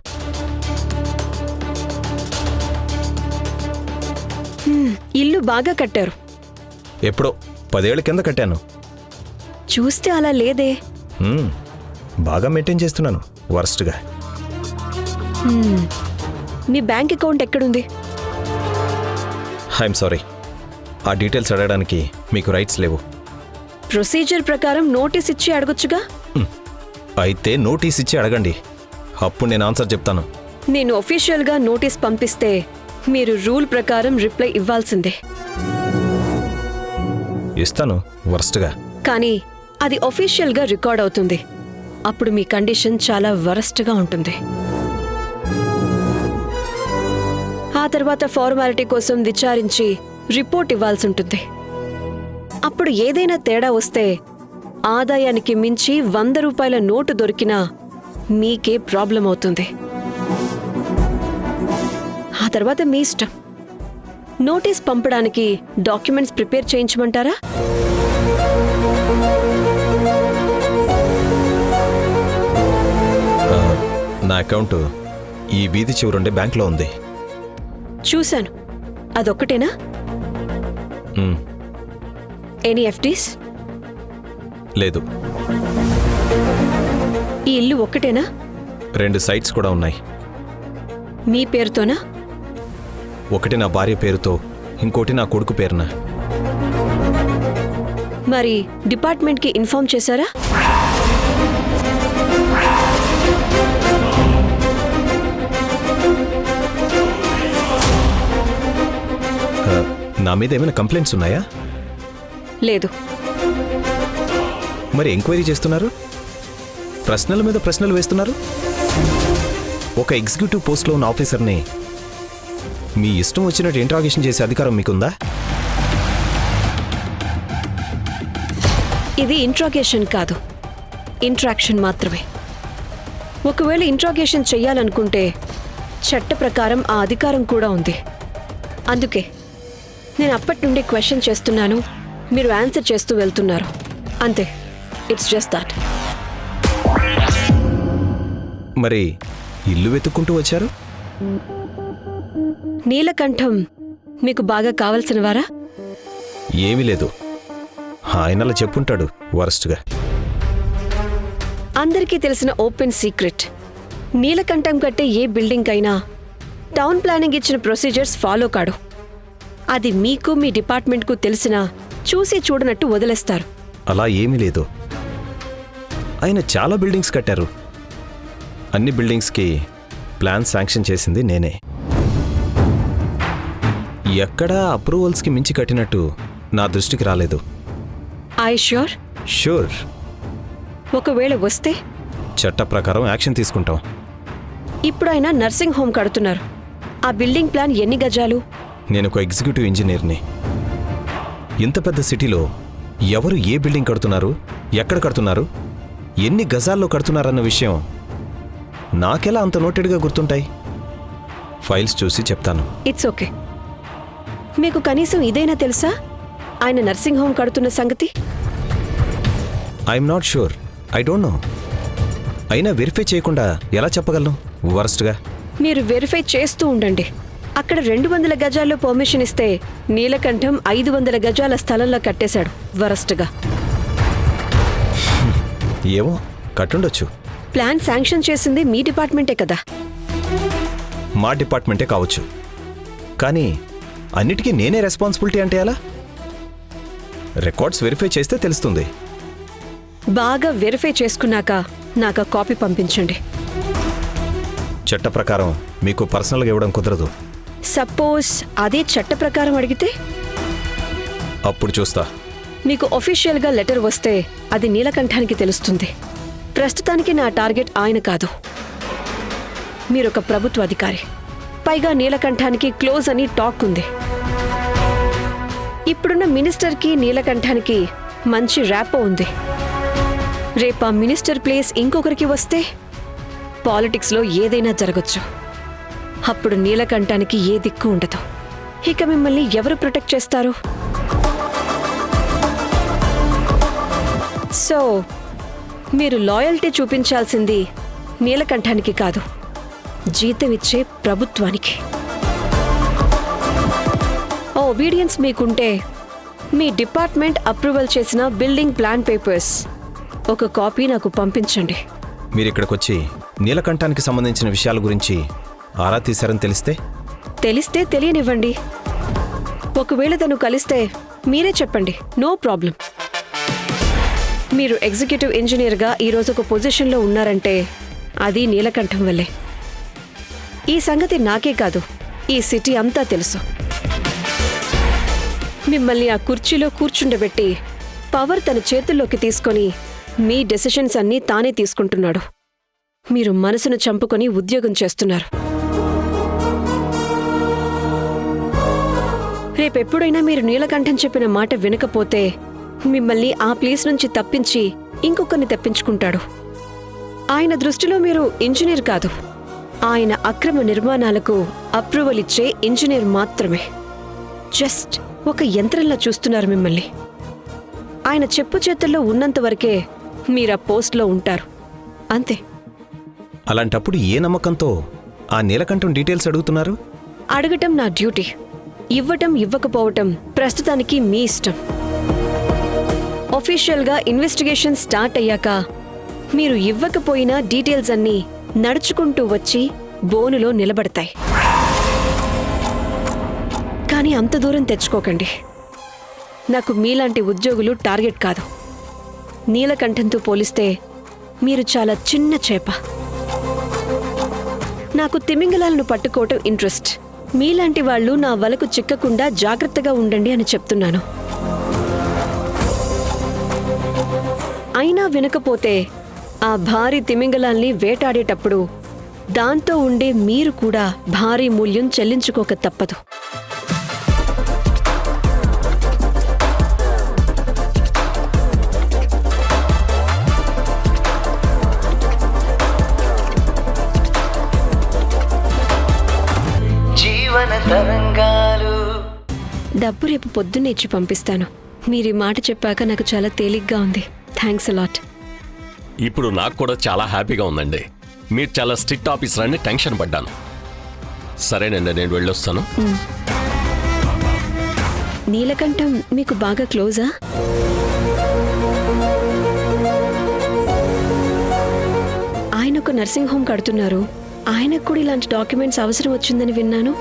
ఇల్లు బాగా కట్టారు. ఎప్పుడో 10 ఏళ్ల కింద కట్టాను. చూస్తే అలా లేదే. బాగా మెయింటైన్ చేస్తున్నాను వర్స్ట్గా. మీ బ్యాంక్ అకౌంట్ ఎక్కడుంది? ఐఎమ్ సారీ, ఆ డీటెయిల్స్ అడగడానికి మీకు రైట్స్ లేవు. ప్రొసీజర్ ప్రకారం నోటీస్ ఇచ్చి అడగొచ్చుగా. అయితే నోటీస్ ఇచ్చి అడగండి, అప్పుడు నేను ఆన్సర్ చెప్తాను. నేను ఒఫీషియల్గా నోటీస్ పంపిస్తే మీరు రూల్ ప్రకారం రిప్లై ఇవ్వాల్సిందే. ఇస్తాను వర్స్ట్గా. కానీ అది ఒఫీషియల్గా రికార్డ్ అవుతుంది. అప్పుడు మీ కండిషన్ చాలా వరస్ట్గా ఉంటుంది. ఆ తర్వాత ఫార్మాలిటీ కోసం విచారించి రిపోర్ట్ ఇవ్వాల్సి ఉంటుంది. అప్పుడు ఏదైనా తేడా వస్తే ఆదాయానికి మించి 100 రూపాయల నోటు దొరికినా మీకే ప్రాబ్లం అవుతుంది. ఆ తర్వాత మీ ఇష్టం. నోటీస్ పంపడానికి డాక్యుమెంట్స్ ప్రిపేర్ చేయించమంటారా? నా అకౌంట్ ఈ వీధి చివరుండే బ్యాంక్లో ఉంది. చూశాను. అదొక్కటేనా? Any FDs? లేదు. ఈ ఇల్లు ఒక్కటేనా? 2 సైట్స్ కూడా ఉన్నాయి. మీ పేరుతోనా? ఒకటి నా భార్య పేరుతో, ఇంకోటి నా కొడుకు పేరున. మరి డిపార్ట్మెంట్కి ఇన్ఫార్మ్ చేశారా? నా మీద ఏమైనా కంప్లైంట్స్ ఉన్నాయా? లేదు. మరి ఎంక్వైరీ చేస్తున్నారు, ప్రశ్నల మీద ప్రశ్నలు వేస్తున్నారు. ఒక ఎగ్జిక్యూటివ్ పోస్ట్లో ఉన్న ఆఫీసర్ని మీ ఇష్టం వచ్చినట్టు ఇంట్రాగేషన్ చేసే అధికారం మీకుందా? ఇది ఇంట్రాగేషన్ కాదు, ఇంట్రాక్షన్ మాత్రమే. ఒకవేళ ఇంట్రాగేషన్ చెయ్యాలనుకుంటే చట్ట ప్రకారం ఆ అధికారం కూడా ఉంది. అందుకే నేను అప్పటి నుండి క్వశ్చన్ చేస్తున్నాను, మీరు ఆన్సర్ చేస్తూ వెళ్తున్నారు. అంతే. It's just that. మరి ఇల్లు వెతుక్కుంటూ వచ్చారు? నీలకంఠం మీకు బాగా కావలసిన వారా? ఏమీ లేదు, ఆయనలా చెప్పుంటాడు వరస్ట్గా. అందరికీ తెలిసిన ఓపెన్ సీక్రెట్, నీలకంఠం కట్టే ఏ బిల్డింగ్ అయినా టౌన్ ప్లానింగ్ ఇచ్చిన ప్రొసీజర్స్ ఫాలో కాడు. అది మీకు మీ డిపార్ట్మెంట్కు తెలిసినా చూసి చూడనట్టు వదిలేస్తారు. అలా ఏమీ లేదు. ఆయన చాలా బిల్డింగ్స్ కట్టారు. అన్ని బిల్డింగ్స్కి ప్లాన్ శాంక్షన్ చేసింది నేనే. ఎక్కడా అప్రూవల్స్కి మించి కట్టినట్టు నా దృష్టికి రాలేదు. I sure? షూర్. ఒకవేళ వస్తే చట్ట ప్రకారం యాక్షన్ తీసుకుంటాం. ఇప్పుడు ఆయన నర్సింగ్ హోమ్ కడుతున్నారు. ఆ బిల్డింగ్ ప్లాన్ ఎన్ని గజాలు? నేను ఒక ఎగ్జిక్యూటివ్ ఇంజనీర్ని. ఇంత పెద్ద సిటీలో ఎవరు ఏ బిల్డింగ్ కడుతున్నారు, ఎక్కడ కడుతున్నారు ఎన్ని గజాల్లో కడుతున్నారన్న విషయం నాకెలా అంత నోటెడ్గా గుర్తుంటాయి? ఫైల్స్ చూసి చెప్తాను. It's okay. మీకు కనీసం ఇదైనా తెలుసా ఆయన నర్సింగ్ హోమ్ కడుతున్న సంగతి? I'm not sure. I don't know. అయినా వెరిఫై చేయకుండా ఎలా చెప్పగలను వరస్ట్గా? మీరు వెరిఫై చేస్తూ ఉండండి. అక్కడ 200 గజాల్లో పర్మిషన్ ఇస్తే నీలకంఠం 500 గజాల స్థలంలో కట్టేశాడు వరస్ట్గా. ఏమో, కట్టుండొచ్చు. ప్లాన్ శాంక్షన్ చేసింది మీ డిపార్ట్మెంటే కదా? మా డిపార్ట్మెంటే కావచ్చు, కానీ అన్నిటికీ నేనే రెస్పాన్సిబిలిటీ అంటే ఎలా? రికార్డ్స్ వెరిఫై చేస్తే తెలుస్తుంది. బాగా వెరిఫై చేసుకున్నాక నాకు కాపీ పంపించండి. చట్ట ప్రకారం మీకు పర్సనల్గా ఇవ్వడం కుదరదు. సపోజ్ అదే చట్ట ప్రకారం అడిగితే? అప్పుడు చూస్తా. మీకు ఒఫీషియల్గా లెటర్ వస్తే అది నీలకంఠానికి తెలుస్తుంది. ప్రస్తుతానికి నా టార్గెట్ ఆయన కాదు, మీరొక ప్రభుత్వ అధికారి. పైగా నీలకంఠానికి క్లోజ్ అని టాక్ ఉంది. ఇప్పుడున్న మినిస్టర్కి నీలకంఠానికి మంచి ర్యాపో ఉంది. రేపా మినిస్టర్ ప్లేస్ ఇంకొకరికి వస్తే పాలిటిక్స్లో ఏదైనా జరగచ్చు. అప్పుడు నీలకంఠానికి ఏ దిక్కు ఉండదు. ఇక మిమ్మల్ని ఎవరు ప్రొటెక్ట్ చేస్తారు? సో మీరు లాయల్టీ చూపించాల్సింది నీలకంఠానికి కాదు, జీతం ఇచ్చే ప్రభుత్వానికి. ఒబీడియన్స్ మీకుంటే మీ డిపార్ట్మెంట్ అప్రూవల్ చేసిన బిల్డింగ్ ప్లాన్ పేపర్స్ ఒక కాపీ నాకు పంపించండి. మీరిక్కడికొచ్చి నీలకంఠానికి సంబంధించిన విషయాల గురించి ఆరా తీశారని తెలిస్తే తెలియనివ్వండి. ఒకవేళ తను కలిస్తే మీరే చెప్పండి, నో ప్రాబ్లం. మీరు ఎగ్జిక్యూటివ్ ఇంజనీర్గా ఈరోజు ఒక పొజిషన్లో ఉన్నారంటే అది నీలకంఠం వల్లే. ఈ సంగతి నాకే కాదు, ఈ సిటీ అంతా తెలుసు. మిమ్మల్ని ఆ కుర్చీలో కూర్చుండబెట్టి పవర్ తన చేతుల్లోకి తీసుకొని మీ డెసిషన్స్ అన్నీ తానే తీసుకుంటున్నాడు. మీరు మనసును చంపుకొని ఉద్యోగం చేస్తున్నారు. రేపెప్పుడైనా మీరు నీలకంఠం చెప్పిన మాట వినకపోతే మిమ్మల్ని ఆ ప్లేస్ నుంచి తప్పించి ఇంకొకరిని తెప్పించుకుంటాడు. ఆయన దృష్టిలో మీరు ఇంజనీర్ కాదు, ఆయన అక్రమ నిర్మాణాలకు అప్రూవల్ ఇచ్చే ఇంజనీర్ మాత్రమే. జస్ట్ ఒక యంత్రంలా చూస్తున్నారు మిమ్మల్ని. ఆయన చెప్పు చేతుల్లో ఉన్నంత వరకే మీరా పోస్ట్లో ఉంటారు, అంతే. అలాంటప్పుడు ఏ నమ్మకంతో ఆ నీలకంఠం డీటెయిల్స్ అడుగుతున్నారు? అడగటం నా డ్యూటీ, ఇవ్వటం ఇవ్వకపోవటం ప్రస్తుతానికి మీ ఇష్టం. ఒఫీషియల్గా ఇన్వెస్టిగేషన్ స్టార్ట్ అయ్యాక మీరు ఇవ్వకపోయినా డీటెయిల్స్ అన్నీ నడుచుకుంటూ వచ్చి బోనులో నిలబడతాయి. కానీ అంత దూరం తెచ్చుకోకండి. నాకు మీలాంటి ఉద్యోగులు టార్గెట్ కాదు. నీలకంఠంతో పోలిస్తే మీరు చాలా చిన్న చేప. నాకు తిమింగలాలను పట్టుకోవటం ఇంట్రెస్ట్. మీలాంటి వాళ్ళు నా వలకు చిక్కకుండా జాగ్రత్తగా ఉండండి అని చెప్తున్నాను. అయినా వినకపోతే ఆ భారీ తిమింగలాల్ని వేటాడేటప్పుడు దాంతో ఉండే మీరు కూడా భారీ మూల్యం చెల్లించుకోక తప్పదు. జీవన తరంగాలు. డబ్బు రేపు పొద్దున్నే ఇచ్చి పంపిస్తాను. మీరు ఈ మాట చెప్పాక నాకు చాలా తేలిగ్గా ఉంది. Thanks a lot. ఇప్పుడు నాకు కూడా చాలా హ్యాపీగా ఉందండి. మీరు చాలా స్ట్రిక్ట్ ఆఫీసర్ అని టెన్షన్ పడ్డాను. సరేనండి, నేను వెళ్ళొస్తాను. నీలకంఠం మీకు బాగా క్లోజా? ఆయన ఒక నర్సింగ్ హోమ్ కడుతున్నారు. ఆయనకు కూడా ఇలాంటి డాక్యుమెంట్స్ అవసరం వచ్చిందని విన్నాను.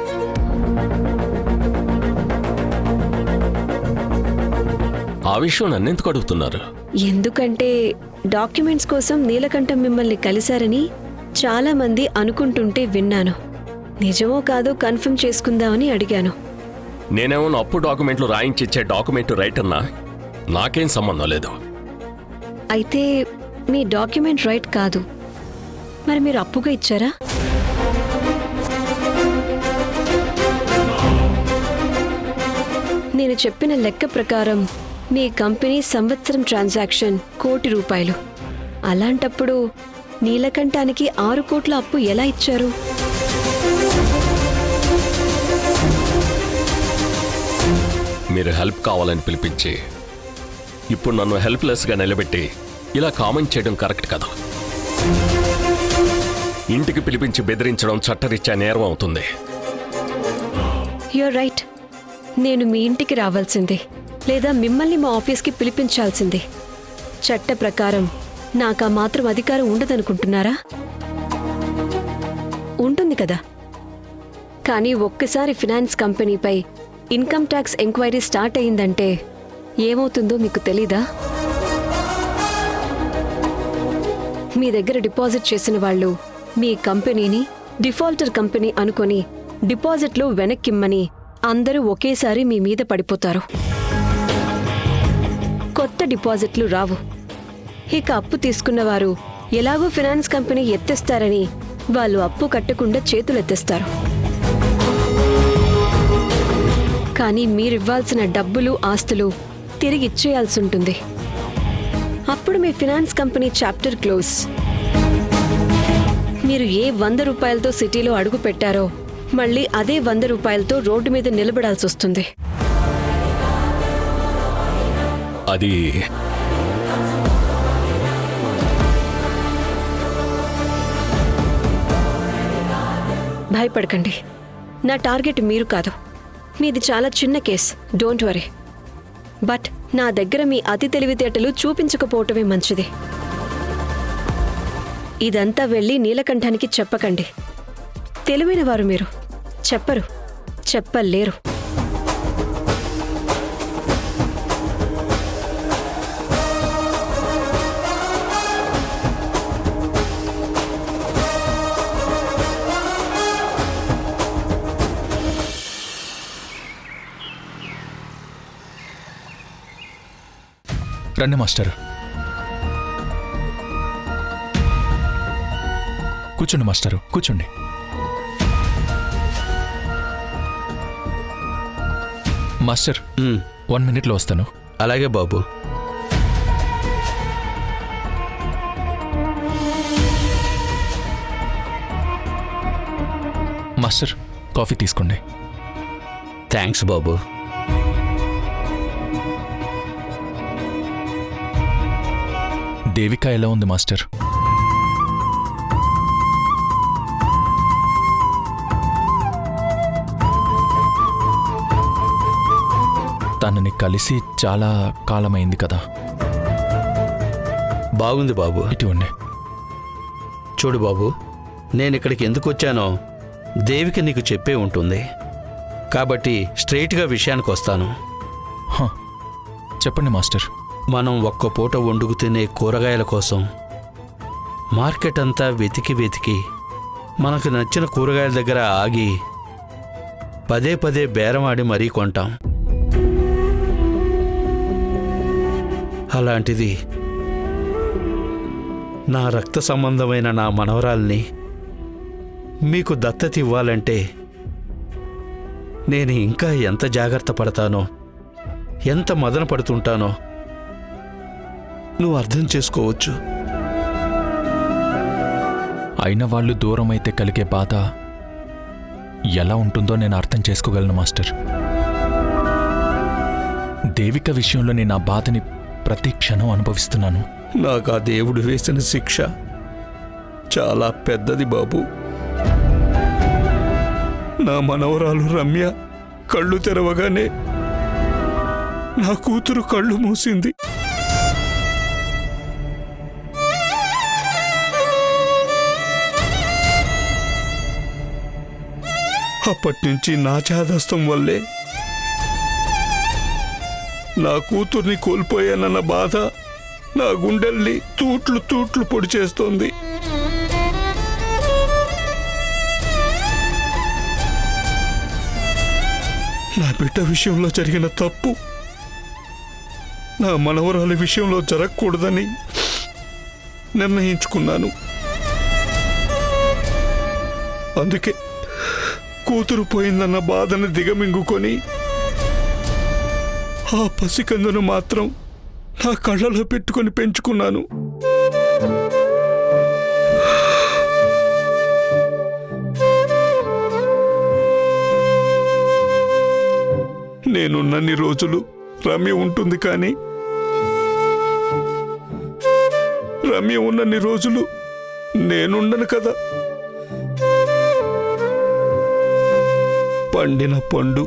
ఆ విషయం నన్నెందుకు అడుగుతున్నారు? ఎందుకంటే డాక్యుమెంట్స్ కోసం నీలకంఠం మిమ్మల్ని కలిశారని చాలా మంది అనుకుంటుంటే విన్నాను. నిజమో కాదో కన్ఫర్మ్ చేసుకుందామని అడిగాను. నేనేమో అప్పు డాక్యుమెంట్లు రాయించిచ్చే డాక్యుమెంట్ రైటర్నా? నాకేం సంబంధం లేదు. అయితే మీ డాక్యుమెంట్ రైట్ కాదు, మరి మీరు అప్పుగా ఇచ్చారా? నేను చెప్పిన లెక్క ప్రకారం మీ కంపెనీ సంవత్సరం ట్రాన్సాక్షన్ ₹1,00,00,000. అలాంటప్పుడు నీలకంఠానికి 6 కోట్ల అప్పు ఎలా ఇచ్చారు? మీరు హెల్ప్ కావాలని పిలిపించి ఇప్పుడు నన్ను హెల్ప్లెస్గా నిలబెట్టి ఇలా కామెంట్ చేయడం కరెక్ట్ కదా. ఇంటికి పిలిపించి బెదిరించడం చట్టరీత్యా నేరం అవుతుంది. You're right. నేను మీ ఇంటికి రావాల్సిందే, లేదా మిమ్మల్ని మా ఆఫీస్కి పిలిపించాల్సిందే. చట్ట ప్రకారం నాకు ఆ మాత్రం అధికారం ఉండదనుకుంటున్నారా? ఉంటుంది కదా. కానీ ఒక్కసారి ఫినాన్స్ కంపెనీపై ఇన్కమ్ ట్యాక్స్ ఎంక్వైరీ స్టార్ట్ అయిందంటే ఏమవుతుందో మీకు తెలీదా? మీ దగ్గర డిపాజిట్ చేసిన వాళ్ళు మీ కంపెనీని డిఫాల్టర్ కంపెనీ అనుకొని డిపాజిట్లు వెనక్కిమ్మని అందరూ ఒకేసారి మీ మీద పడిపోతారు. కొత్త డిపాజిట్లు రావు. ఇక అప్పు తీసుకున్నవారు ఎలాగో ఫినాన్స్ కంపెనీ ఎత్తేస్తారని వాళ్ళు అప్పు కట్టకుండా చేతులెత్తేస్తారు. కానీ మీరివ్వాల్సిన డబ్బులు, ఆస్తులు తిరిగిచ్చేయాల్సి ఉంటుంది. అప్పుడు మీ ఫినాన్స్ కంపెనీ చాప్టర్ క్లోజ్. మీరు ఏ 100 రూపాయలతో సిటీలో అడుగు పెట్టారో మళ్ళీ అదే 100 రూపాయలతో రోడ్డు మీద నిలబడాల్సి వస్తుంది. అది భయపడకండి. నా టార్గెట్ మీరు కాదు. మీది చాలా చిన్న కేస్, డోంట్ వరీ. బట్ నా దగ్గర మీ అతి తెలివితేటలు చూపించకపోవటమే మంచిది. ఇదంతా వెళ్ళి నీలకంఠానికి చెప్పకండి. తెలివైన వారు మీరు. చెప్పరు, చెప్పలేరు. రండి మాస్టర్, కూర్చోండి మాస్టరు, కూర్చోండి. మాస్టర్ 1 మినిట్లో వస్తాను. అలాగే బాబు. మాస్టర్, కాఫీ తీసుకోండి. థ్యాంక్స్ బాబు. దేవిక ఎలా ఉంది మాస్టర్? తనని కలిసి చాలా కాలమైంది కదా. బాగుంది బాబు. ఇటువంటి చూడు బాబు, నేను ఇక్కడికి ఎందుకు వచ్చానో దేవిక నీకు చెప్పే ఉంటుంది. కాబట్టి స్ట్రైట్గా విషయానికి వస్తాను. చెప్పండి మాస్టర్. మనం ఒక్క పూట వండుకు తినే కూరగాయల కోసం మార్కెట్ అంతా వెతికి వెతికి మనకు నచ్చిన కూరగాయల దగ్గర ఆగి పదే పదే బేరమాడి మరీ కొంటాం. అలాంటిది నా రక్త సంబంధమైన నా మనవరాల్ని మీకు దత్తత ఇవ్వాలంటే నేను ఇంకా ఎంత జాగ్రత్త పడతానో, ఎంత మదన పడుతుంటానో నువ్వు అర్థం చేసుకోవచ్చు. అయిన వాళ్ళు దూరమైతే కలిగే బాధ ఎలా ఉంటుందో నేను అర్థం చేసుకోగలను మాస్టర్. దేవిక విషయంలో నేను ఆ బాధని ప్రతి క్షణం అనుభవిస్తున్నాను. నాకు ఆ దేవుడు వేసిన శిక్ష చాలా పెద్దది బాబు. నా మనవరాలు రమ్య కళ్ళు తెరవగానే నా కూతురు కళ్ళు మూసింది. అప్పటినుంచి నా చాదస్తం వల్లే నా కూతుర్ని కోల్పోయానన్న బాధ నా గుండెల్ని తూట్లు తూట్లు పొడి చేస్తోంది. నా బిడ్డ విషయంలో జరిగిన తప్పు నా మనవరాలి విషయంలో జరగకూడదని నిర్ణయించుకున్నాను. అందుకే కూతురు పోయిందన్న బాధను దిగమింగుకొని ఆ పసికందును మాత్రం నా కళ్ళలో పెట్టుకొని పెంచుకున్నాను. నేనున్నన్ని రోజులు రమ్య ఉంటుంది కానీ రమ్య ఉన్నన్ని రోజులు నేనుండను కదా. పండిన పండు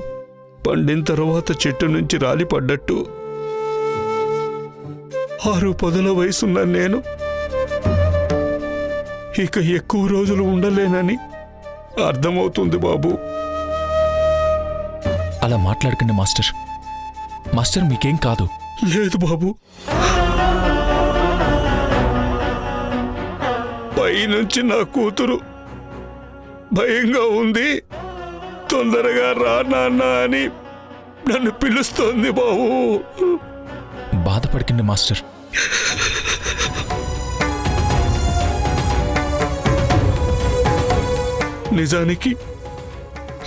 పండిన తర్వాత చెట్టు నుంచి రాలిపడ్డట్టు 6-10 వయసున్న నేను ఇక ఎక్కువ రోజులు ఉండలేనని అర్థమవుతుంది బాబు. అలా మాట్లాడకండి మాస్టర్. మాస్టర్ మీకేం కాదు. లేదు బాబు, పైనుంచి నా కూతురు భయంగా ఉంది, తొందరగా రా నాన్న అని నన్ను పిలుస్తోంది బాబు. బాధపడకండి మాస్టర్. నిజానికి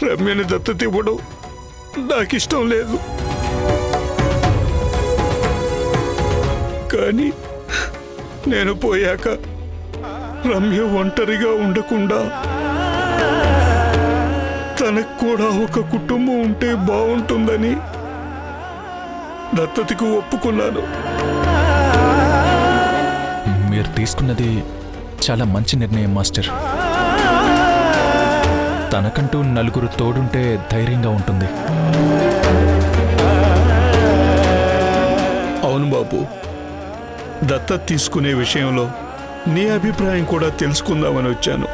రమ్యని దత్తత ఇవ్వడం నాకిష్టం లేదు. కానీ నేను పోయాక రమ్య ఒంటరిగా ఉండకుండా తనకు కూడా ఒక కుటుంబం ఉంటే బాగుంటుందని దత్తతకు ఒప్పుకున్నాను. మీరు తీసుకున్నది చాలా మంచి నిర్ణయం మాస్టర్. తనకంటూ నలుగురు తోడుంటే ధైర్యంగా ఉంటుంది. అవును బాబు, దత్తత తీసుకునే విషయంలో నీ అభిప్రాయం కూడా తెలుసుకుందామని వచ్చాను.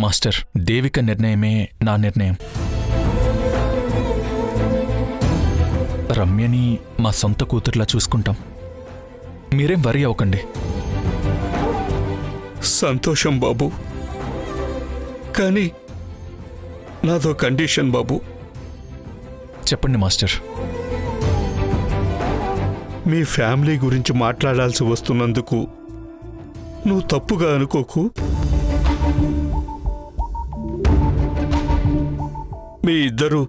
మాస్టర్, దేవిక నిర్ణయమే నా నిర్ణయం. రమ్యని మా సొంత కూతుర్లా చూసుకుంటాం. మీరేం వరి అవ్వకండి. సంతోషం బాబు, కానీ నాదో కండిషన్ బాబు. చెప్పండి మాస్టర్. మీ ఫ్యామిలీ గురించి మాట్లాడాల్సి వస్తున్నందుకు నువ్వు తప్పుగా అనుకోకు. మీ ఇద్దరు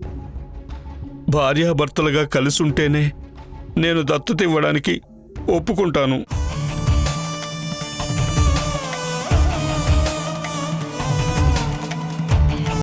భార్యాభర్తలుగా కలిసుంటేనే నేను దత్తత ఇవ్వడానికి ఒప్పుకుంటాను.